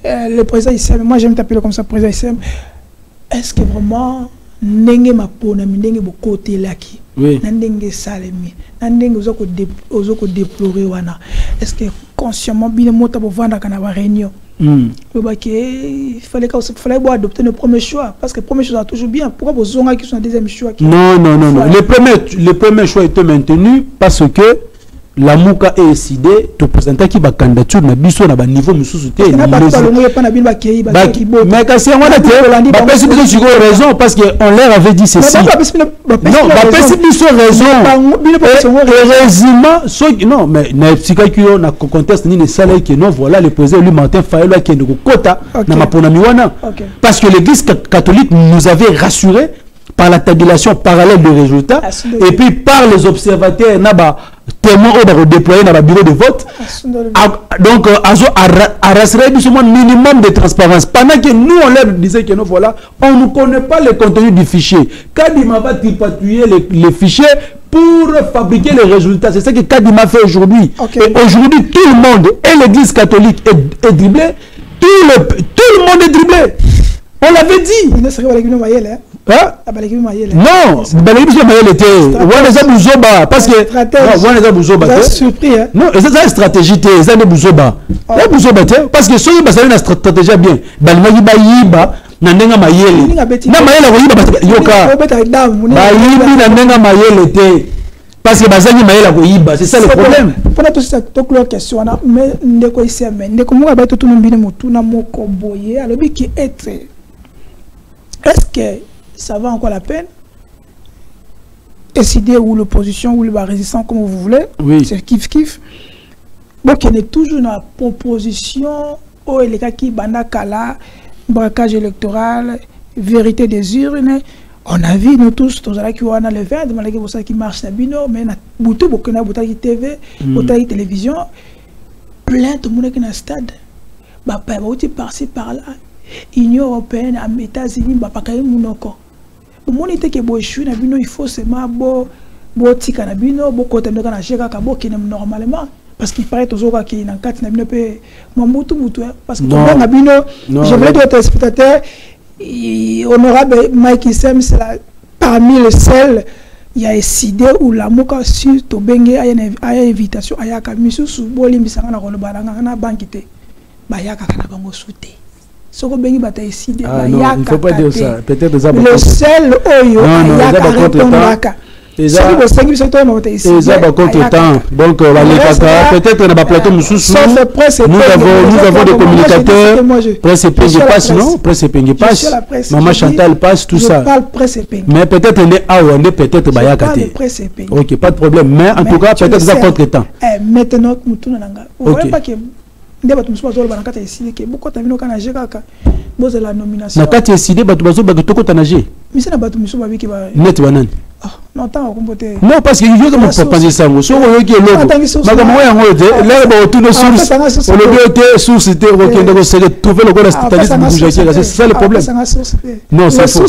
Le président ISEM, moi j'aime t'appeler comme ça, président ISEM. Est-ce que vraiment, n'enge ma peau, n'enge beaucoup côté là qui, n'enge salemi, n'enge ozoko déplorer wana. Est-ce que consciemment, bien le mot pour vendre quand on a réunion? Il fallait adopter le premier choix parce que le premier choix est toujours bien. Pourquoi vous avez qui sont le deuxième choix? Non. Le premier choix était maintenu parce que la Mouka est décidé de présenter qui va candidature na biso na ba niveau mususuté. Mais quand c'est on a raison parce que on leur avait dit ceci. Non, pas raison. Heureusement, non, mais na psika qui on a conteste ni ne salaire que non voilà le président lui Martin Fayolo qui est de quota na mapona miwana parce que l'église catholique nous avait rassuré par la tabulation parallèle de résultats et puis par les observateurs témoins au déployer dans le bureau de vote. Donc à rassurer du minimum de transparence pendant que nous on leur disait que non voilà on ne connaît pas le contenu du fichier. Kadima va tripatouiller les fichiers pour fabriquer les résultats. C'est ça que Kadima fait aujourd'hui. Et aujourd'hui tout le monde et l'église catholique est dribblé. Tout le monde est dribblé. On l'avait dit. Non, parce que non, c'est une stratégie, c'est une bouzoba. Parce que ceux qui ont une stratégie bien, parce que bazani maïla koyiba, c'est ça le problème. Pendant tout ça, toute la question, mais ndeko ici, mais ndeko mo ba tout nombine motu na moko boye, alors qui être. Est-ce que ça va encore la peine? Décider ou l'opposition ou le résistant comme vous voulez. Oui. C'est kiff. Donc il est toujours dans la proposition au les cas qui bandakala, braquage électoral, vérité des urnes. On a vu nous tous qui ont le vin, qui marche bino, mais na boutou beaucoup na bouteille TV, bouteille télévision, plein de monde qui dans stade. Bah pas aussi par-ci par-là. Union européenne, les États-Unis, bah pas quand même encore. Le monde était que boichu na bino il faut seulement bo tika na bino, bo côté na na cheka ka bo qui normalement parce qu'il paraît toujours qu'il na quatre na bino pe mamutu mutu parce que na bino je voulais être spectateur honorable Mike Sem c'est parmi les seuls il y a décidé ou la moka sur to bengue a une invitation à yaka misu su boli misanga na kolo balanga na bankite ba yaka kana bango souté soko bengi bata décidé ba yaka il faut pas dire ça peut-être ça le seul oyo yaka répondaka ça va contre temps donc peut-être na ba plateau mususu nous avons des communicateurs presse Pengue passe non presse Pengue passe maman Chantal passe tout ça mais peut-être on est peut-être bayaka OK pas de problème mais en tout cas peut-être ça contre temps maintenant mutuna nanga vous voyez pas que ndeba tumusuba zolo banaka ta décider que beaucoup tamino kana jekaka boze la nomination na kati décider batu bazo bagitoko tanaje mise na batu musuba biki ba net banani non tant compoter non parce que yo comme proposer ça so yo ki lobo magamo yango te là ba autour de source on le bio source te OK donc c'est trouver le journaliste c'est ça le problème non c'est faux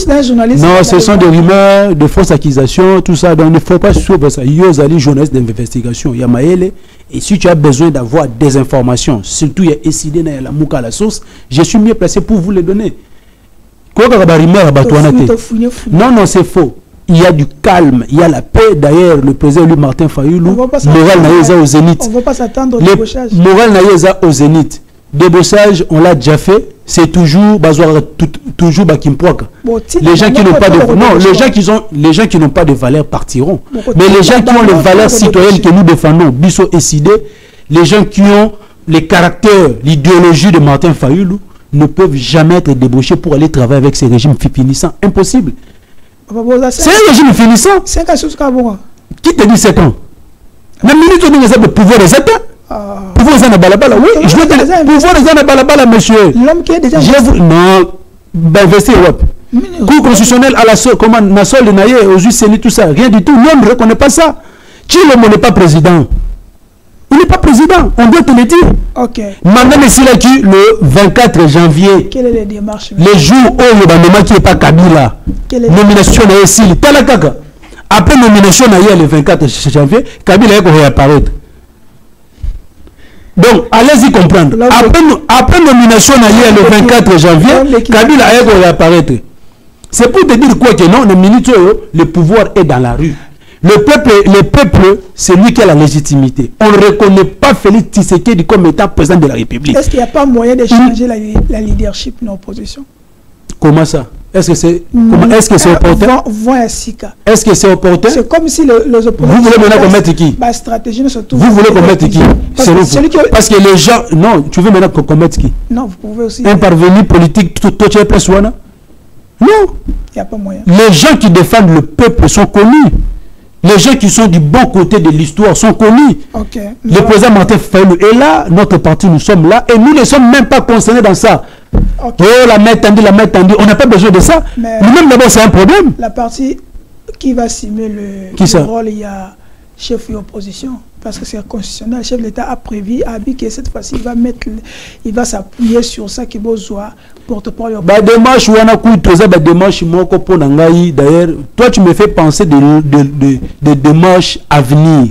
non ce sont des rumeurs de fausses accusations tout ça donc il ne faut pas suivre ça yo zali journaliste d'investigation ya maele et si tu as besoin d'avoir des informations surtout il y a décidé na la muka la source je suis mieux placé pour vous les donner quoi que ba rumeur ba toi non c'est faux. Il y a du calme, il y a la paix. D'ailleurs, le président Louis Martin Fayoulou, moral naïza au zénith. On ne va pas s'attendre au débauchage. Moral naïza au zénith. Débauchage, on l'a déjà fait. C'est toujours toujours Bakimpoaka. Les gens qui n'ont pas de non, les gens qui n'ont pas de valeur partiront. Mais les gens qui ont les valeurs citoyennes que nous défendons, Bisso et Sidé, les gens qui ont les caractères, l'idéologie de Martin Fayoulou ne peuvent jamais être débauchés pour aller travailler avec ces régimes finissants. Impossible. C'est un régime finissant. Qui te dit 7 ans? La minute où nous avons le pouvoir des États. Pouvoir des Balabala, oui. Je veux dire, pouvoir des Balabala, monsieur. L'homme qui est déjà. Non, investir Europe. Cour constitutionnel à la sol, comment Nassol, Naye, aux UCN, tout ça, rien du tout. L'homme ne reconnaît pas ça. Qui le n'est pas président? Il n'est pas président, on doit te le dire. Ok. Madame Essilaki, le 24 janvier. Quelle est la démarche? Les jours où le gouvernement qui n'est pas Kabila. Nomination de Essil. Talakaka. Après nomination le 24 janvier, Kabila est réapparaître. Donc, allez-y comprendre. Après nomination le 24 janvier, Kabila est réapparaître. C'est pour te dire quoi que non, le pouvoir est dans la rue. Le peuple, c'est lui qui a la légitimité. On ne reconnaît pas Félix Tshisekedi comme étant président de la République. Est-ce qu'il n'y a pas moyen de changer la leadership de l'opposition? Comment ça? Est-ce que c'est opportun? Est-ce que c'est opportun? C'est comme si les opposants... Vous voulez maintenant qu'on mette qui? Stratégie ne se trouve. Vous voulez qu'on mette qui? Parce que les gens... Non, tu veux maintenant qu'on mette qui? Non, vous pouvez aussi... Un parvenu politique, tout est plus soin? Non. Il n'y a pas moyen. Les gens qui défendent le peuple sont connus. Les gens qui sont du bon côté de l'histoire sont connus. Le président Martin Fayoulou est là, notre parti, nous sommes là, et nous ne sommes même pas concernés dans ça. Oh, la main tendue, on n'a pas besoin de ça. Nous-mêmes, d'abord, c'est un problème. La partie qui va signer le rôle, il y a chef et opposition. Parce que c'est constitutionnel, le chef de l'État a prévu, a dit que cette fois-ci, il va s'appuyer sur ça qui besoin porte-parole. Démarche, d'ailleurs, toi tu me fais penser des démarches à venir.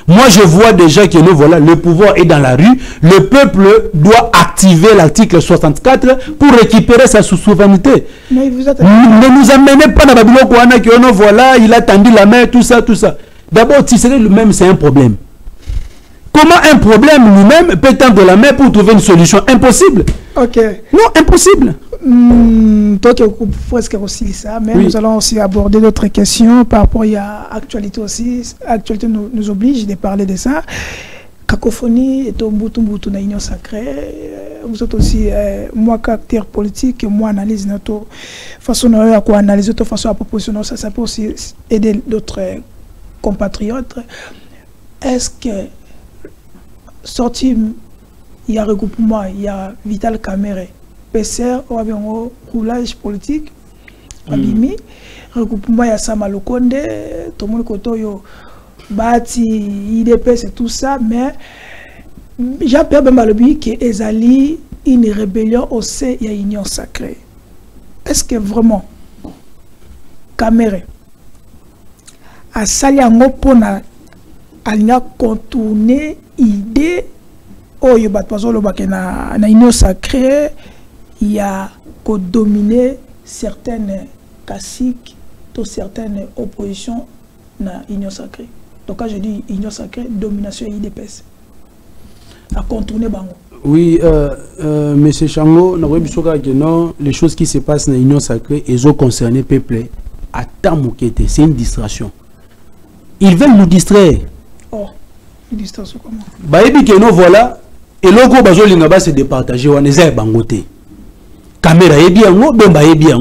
Moi je vois déjà que voilà, le pouvoir est dans la rue, le peuple doit activer l'article 64 pour récupérer sa souveraineté. Mais vous êtes... Ne nous amenez pas dans Babylone Kouana que voilà, il a tendu la main, tout ça, tout ça. D'abord, si c'est lui-même, c'est un problème. Comment un problème lui-même peut tendre la main pour trouver une solution? Impossible. Ok. Non, impossible. Toi qui presque aussi ça, mais nous allons aussi aborder d'autres questions par rapport à l'actualité aussi. L'actualité nous oblige de parler de ça. Cacophonie et Tombutu na union sacrée. Vous êtes aussi, moi, caractère politique, moi, analyse notre façon à quoi analyser notre façon à proposition. Ça peut aussi aider d'autres compatriotes. Est-ce que sorti, il y a regroupement, il y a Vital Kamere, PCR, ou bien roulage politique, Abimi, regroupement, il y a Samalokonde, tout le monde Kotoyo, Bati, IDPS et tout ça, mais Jean-Pierre Bembalobi qui est allé une rébellion au sein de l'Union sacrée. Est-ce que vraiment, Kamere, a sali yango pona alina contourner idée oyo bat bazolo bakena na union sacrée il y a ko dominer certaines classiques to certaines oppositions na union sacrée. Donc quand je dis union sacrée, domination et IDPS. À contourner Bango. Oui, monsieur Chango, les choses qui se passent dans l'union sacrée, ils ont concerné le peuple à temps moquette. C'est une distraction. Ils veulent nous distraire. Oh, une distraction comment? Bah, et puis que nous voilà, et le gros bazo lingaba se départager, on est à Bangote. Caméra est bien, bemba est bien.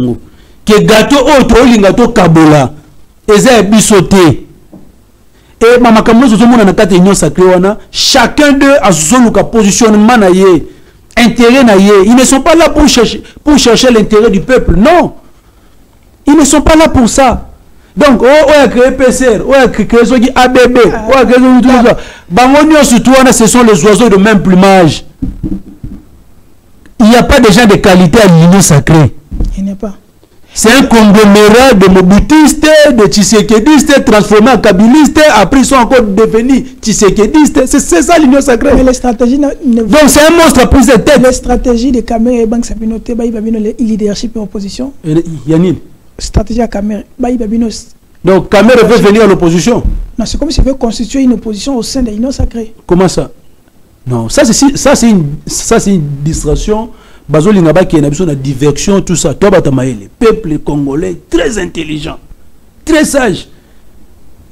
Que gâteau autre, lingato kabola, et bisoté. Et maman comme nous sommes dans la union sacrée, chacun d'eux a son positionnement naïe, intérêt naïe. Ils ne sont pas là pour chercher l'intérêt du peuple, non. Ils ne sont pas là pour ça. Donc, on a créé PCR, on a créé ABB, on a créé tout ça. Bangonio surtout, ce sont les oiseaux de même plumage. Il n'y a pas de gens de qualité à l'union sacrée. Il n'y a pas. C'est un conglomérat de mobutistes, de tshisekédistes, transformés en kabilistes, après ils sont encore devenus tshisekédistes. C'est ça l'union sacrée. Mais les stratégies... Donc c'est un monstre à prise de tête. Les stratégies de Camer et Banque Sapinoté, il va venir le leadership et l'opposition. Yannin. Stratégie à Camer, il va venir... Donc Camer veut venir à l'opposition. Non, c'est comme s'il veut constituer une opposition au sein de l'union sacrée. Comment ça? Non, ça c'est une distraction. Bazolingaba qui est une diversion, tout ça. Toi, le peuple congolais très intelligent, très sage.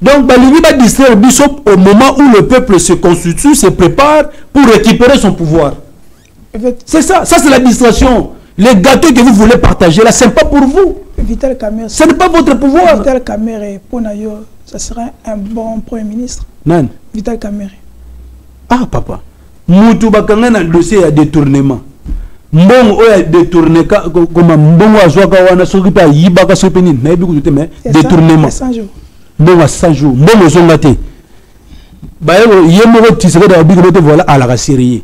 Donc, Balingi va distraire Bishop au moment où le peuple se constitue, se prépare pour récupérer son pouvoir. C'est ça, c'est la distraction. Les gâteaux que vous voulez partager là, ce n'est pas pour vous. Vital Kamerhe, ce n'est pas votre pouvoir. Vital Kamerhe, ça sera un bon premier ministre. Non. Vital Kamerhe. Ah, papa. Moutou Bakanga dans le dossier à détournement. Mbongo oya détourné comme mbongo azwaka wana soki pa yibaka sopeni na yebi kutu mais détournement mbongo 100 jours mbongo zongate ba yemoko tiseke da biko bote voilà à la série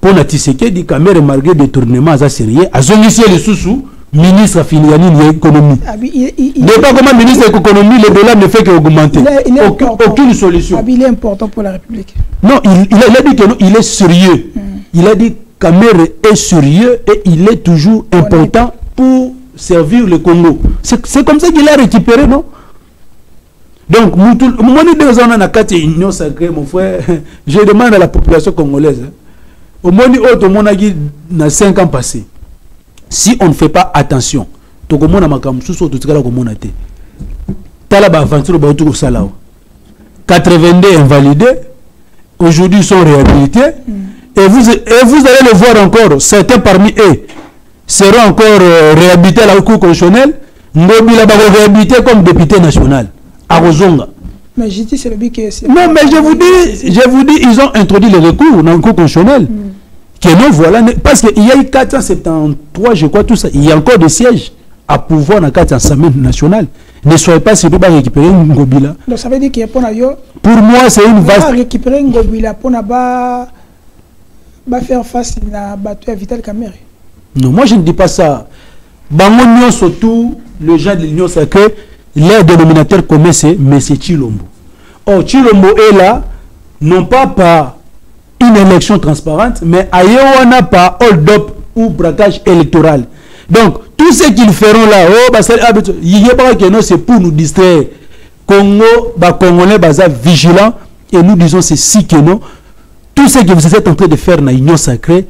pour na tiseke di Kamerhe malgré détournement za sérieux azongisi le sous ministre filiani de l'économie. Ne pas comment ministre de l'économie, le dollar ne fait qu'augmenter. Aucune solution. Il est important pour la République. Non, il a dit que non, il est sérieux. Il a dit Kamerhe est sérieux et il est toujours important pour servir le Congo. C'est comme ça qu'il a récupéré, non? Donc, moi, je suis union sacrée, mon frère. Je demande à la population congolaise. Au moins, on a 5 ans passés. Si on ne fait pas attention, tout le monde a makam sous tout cas comme on a été. Talaba aventure au Salao. 82 invalidés, aujourd'hui ils sont réhabilités. Et vous allez le voir encore, certains parmi eux seront encore réhabilités à la Cour constitutionnelle. Ngobi là réhabilité comme député national à Rozonga. Mais j'ai dit c'est le but que non, mais je vous dis, ils ont introduit le recours dans le Cour constitutionnelle. Que non, voilà, parce qu'il y a eu 473, je crois, tout ça. Il y a encore des sièges à pouvoir dans la carte Assemblée nationale. Ne soyez pas surpris de récupérer Ngobila. Donc ça veut dire qu'il y a pour moi, c'est une vaste. Récupérer Ngobila pour ne pas faire face à battre Vital Kamerhe. Non, moi je ne dis pas ça. Bangonio, surtout, le gens de l'Union sacrée, leur dénominateur commun, c'est M. Chilombo. Or, Chilombo est là, non pas par une élection transparente, mais ailleurs on n'a pas hold-up ou braquage électoral. Donc, tout ce qu'ils feront là, c'est pour nous distraire. Congo, Congolais, vigilants, et nous disons ceci que non. Tout ce que vous êtes en train de faire dans l'Union sacrée,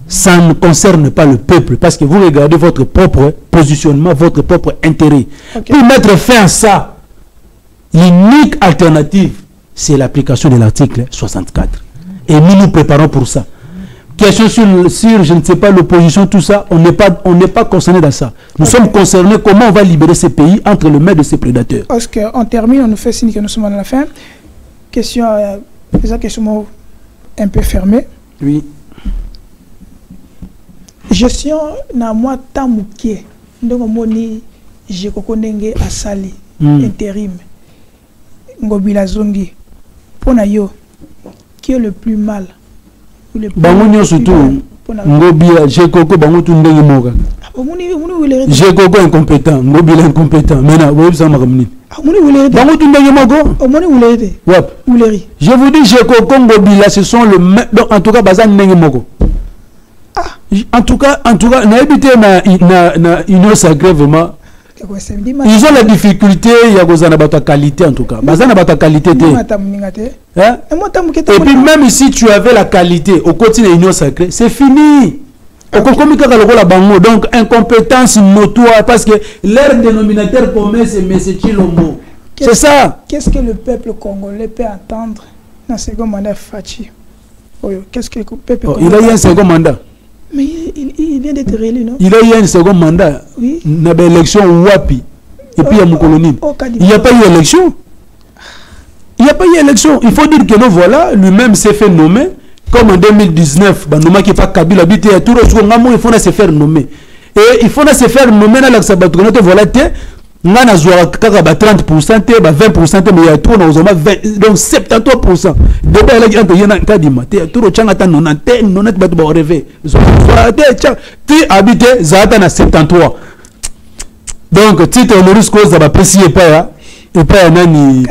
ça ne concerne pas le peuple, parce que vous regardez votre propre positionnement, votre propre intérêt. Okay. Pour mettre fin à ça, l'unique alternative, c'est l'application de l'article 64. Et nous préparons pour ça. Question sur je ne sais pas, l'opposition, tout ça, on n'est pas concerné dans ça. Nous sommes concernés comment on va libérer ces pays entre les mains de ces prédateurs. Parce qu'on termine, on nous fait signe que nous sommes à la fin. Question, question un peu fermée. Oui. Gestion na moi tamukie. Donc moni je kokondenge asali intérim. Ngobila zongi. Pona yo qui est le plus mal? Bangonio surtout Ngobila Jekoko bango tundenge moka. Jekoko incompétent, Ngobila incompétent. Maintenant, vous savez makamni. Bango tundenge moko. Omoni wulete. Wap. Wuleri. Je vous dis Jekoko Ngobila ce sont le donc en tout cas bazan ndenge moko. En tout cas, on a habité na union sacrée vraiment. Ils ont la difficulté, il y a de qualité en tout cas. De qualité. Et puis même si tu avais la qualité au quotidien de l'Union sacrée, c'est fini. Donc incompétence notoire parce que leur dénominateur commun c'est M. Tshilombo. C'est ça. Qu'est-ce que le peuple congolais peut attendre dans ce second mandat Fachi? Qu'est-ce que le peuple congolais il a eu un second mandat. Mais il vient d'être réélu, non? Il a eu un second mandat. Oui. Il y a eu une élection Wapi. Et puis il y a mon colonie. Il n'y a pas eu élection. Il n'y a pas eu élection. Il faut dire que nous voilà, lui-même s'est fait nommer. Comme en 2019, il qui pas Kabila, il faut se faire nommer. Et il faut se faire nommer dans la voilà. On a 30%, 20%, mais il y a tout, donc 73%. Depuis, il y a un cas de maté, il y a tout le temps, il rêvé. Tu habites, Zata na 73. Donc, tu te honoris cause de la précision, et pas un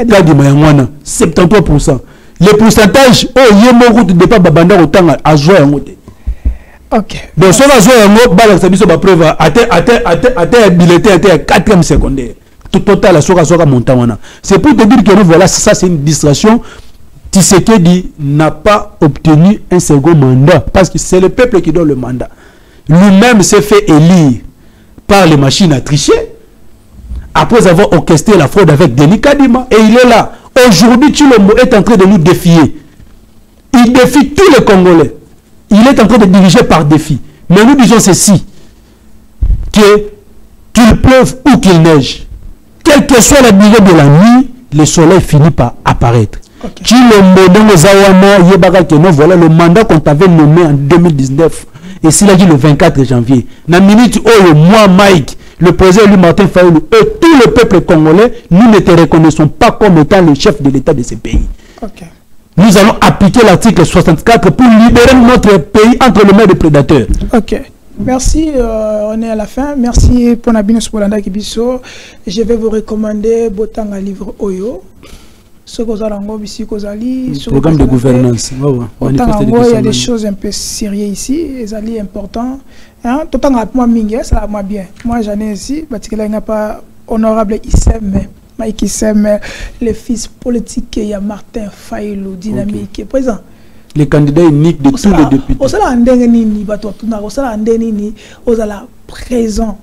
cas de maté, 73%. Le pourcentage, il y a beaucoup de départ babanda autant à jouer en côté. Ok. Donc, si on a joué en mode, bah, ça dit preuve à 4e secondaire. Tout total, la soka montagne. C'est pour te dire que nous, voilà, ça c'est une distraction. Tshisekedi n'a pas obtenu un second mandat parce que c'est le peuple qui donne le mandat. Lui-même s'est fait élire par les machines à tricher après avoir orchestré la fraude avec Denis Kadima. Et il est là. Aujourd'hui, Tshilombo est en train de nous défier. Il défie tous les Congolais. Il est en train de diriger par défi. Mais nous disons ceci, qu'il pleuve ou qu'il neige, quelle que soit la durée de la nuit, le soleil finit par apparaître. Tshilombo, voilà le mandat qu'on t'avait nommé en 2019. Et s'il a dit le 24 janvier, dans la minute où moi, Mike, le président lui Martin Fayulu et tout le peuple congolais, nous ne te reconnaissons pas comme étant le chef de l'État de ce pays. Nous allons appliquer l'article 64 pour libérer notre pays entre les mains des prédateurs. Ok. Merci, on est à la fin. Merci pour Nabino Spolanda Kibiso. Je vais vous recommander Botanga livre Oyo. Ce que vous allez ici, programme de gouvernance. Il y a des choses un peu sérieuses ici, c'est important. Hein? Tout le temps, ça va bien. Moi, j'en ai ici, parce qu'il n'y a pas honorable Issem, Mike Issem, le fils politique, il y a Martin Fayulu, dynamique, qui est présent. Les candidats uniques de tous les députés. Au salaire présent,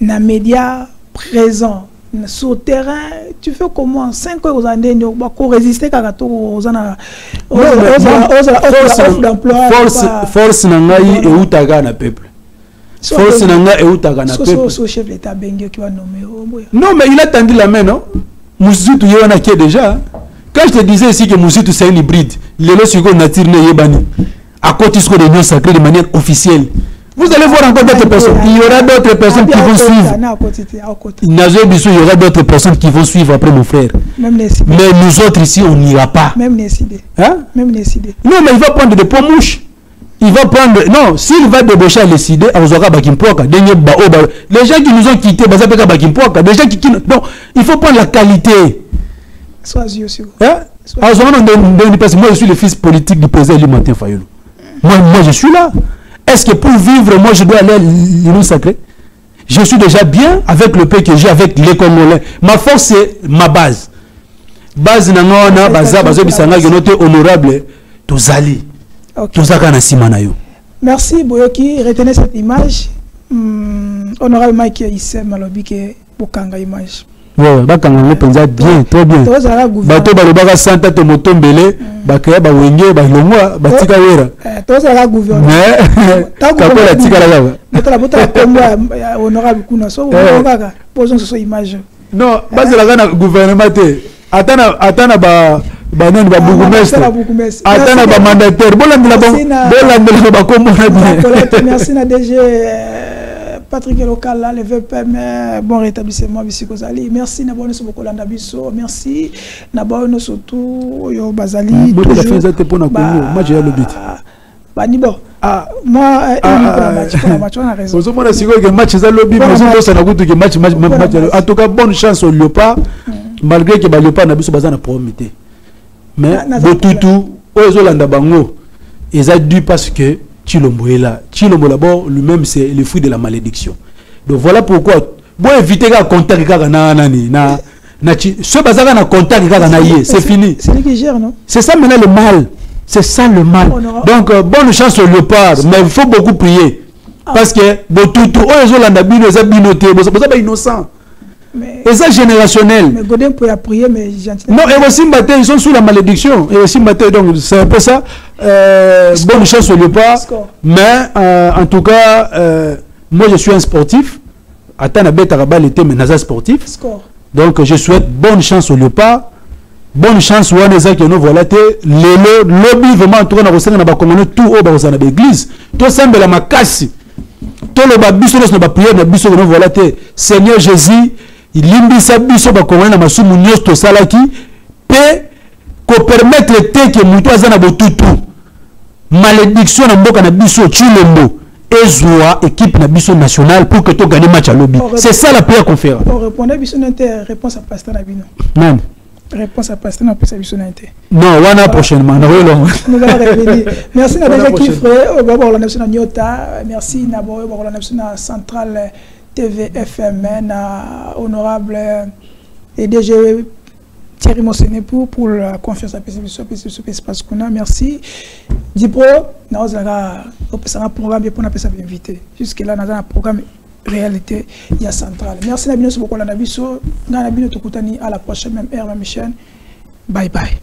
dans les médias, présent. Sur le terrain, tu fais comment 5 ans aux années, pour résister à force nangai et utaga na peuple. Force nangai et utaga na peuple. Chef d'État Bengue qui va nommer. Non, mais il a tendu la main, non? Moussitou Yéwana qui est déjà. Quand je te disais ici que Moussitou c'est un hybride, les lois sur nature ne yébani. À côté de l'Union sacrée de manière officielle. Vous allez voir encore d'autres personnes. Il y aura d'autres personnes qui vont suivre. Il y aura d'autres personnes qui vont suivre après mon frère. Mais nous autres ici, on n'ira pas. Même décider. Hein? Même décider. Non, mais il va prendre des pots mouches. Il va prendre. Non, s'il va débaucher à décider, les gens qui nous ont quittés, des gens qui. Non, il faut prendre la qualité. Sois-y aussi. Hein? Moi, je suis le fils politique du président Martin Fayulu. Moi, je suis là. Est-ce que pour vivre, moi, je dois aller à l'Union sacrée? Je suis déjà bien avec le pays que j'ai, avec les Congolais. Ma force, c'est ma base. Base, honorable, Tozali. Merci, Boyoki. Retenez cette image. Honorable Mike Issem Malobike, Bokanga image. Ouais, bien, trop bien. Bato balobaka santa to motombele, bakaya ba wenge ba longwa, batika wera. Tozala gouvernement. Kakola tika la baba. Botala komba honorable kuna so ngaka, posons ce image. Non, bazela kana gouvernement te. Atana ba nani ba bourgmestre. Atana ba mandataire. Bolandela ba kombo na bien. Merci na DG Patrick Local, là, le VPM, bon rétablissement, Kozali. Merci, Nabono Sobokolanda Bisso. Merci, Nabono surtout, Yo Bazali. Moi, j'ai le but. Bah, Nibo. Ah, moi, match, on a raison. Vous avez dit que match, c'est le lobby, match. En tout cas, bonne chance au Léopard, malgré que Léopard n'a pas besoin de promettre. Mais, Botutu, Ozolanda Bango, ils ont dû parce que Tshilombo est là. Tshilombo d'abord, lui-même, c'est le fruit de la malédiction. Donc voilà pourquoi bon éviter ka contact kaka na nani na ce bazaka na contact kaka na yé, c'est fini. C'est lui qui gère, non? C'est ça maintenant le mal. C'est ça le mal. Donc bonne chance au léopard, mais il faut beaucoup prier. Parce que botutu oyo la nabino za binoté, boza ba innocent. Et ça générationnel. Mais Godin peut prier, mais gentil. Non, et aussi ils sont sous la malédiction. Et aussi donc c'est un peu ça. Bonne chance au léopard. Mais en tout cas, moi je suis un sportif. Attends, Betarabal était mais sportif. Donc je souhaite bonne chance au léopard. Bonne chance ou aneza que nous voilà te le lobby vraiment tout na na ba commander tout au ba na l'église. To semble la makasi. To le ba biso na ba prière na biso nous voilà te Seigneur Jésus, il limbisa biso ba commander na masumu nyos to salaki pe ko permettre te que mutu azana botutu. Malédiction na mboka na biso Chilombo. Ezwa équipe na biso nationale pour que tu gagnes match à lobby. C'est ça la prière qu'on fait. On répondait biso n'inter réponse à pasteur Nabino. Non. Réponse à pasteur na pesa biso n'inter. Non, wana prochainement. Nous allons revenir. Merci na déjà qui frère, on va voir la nationale Nyota. Merci na voir la nationale centrale TV FM na honorable et DG Thierry Monsené pour la confiance à PCB parce qu'on a merci. Dipro, nous avons un programme pour nous inviter. Jusque-là, nous avons un programme réalité, il y a central. Merci Nabino, c'est beaucoup la Nabiso. Nabino, à la prochaine même heure, même chaîne. Bye bye.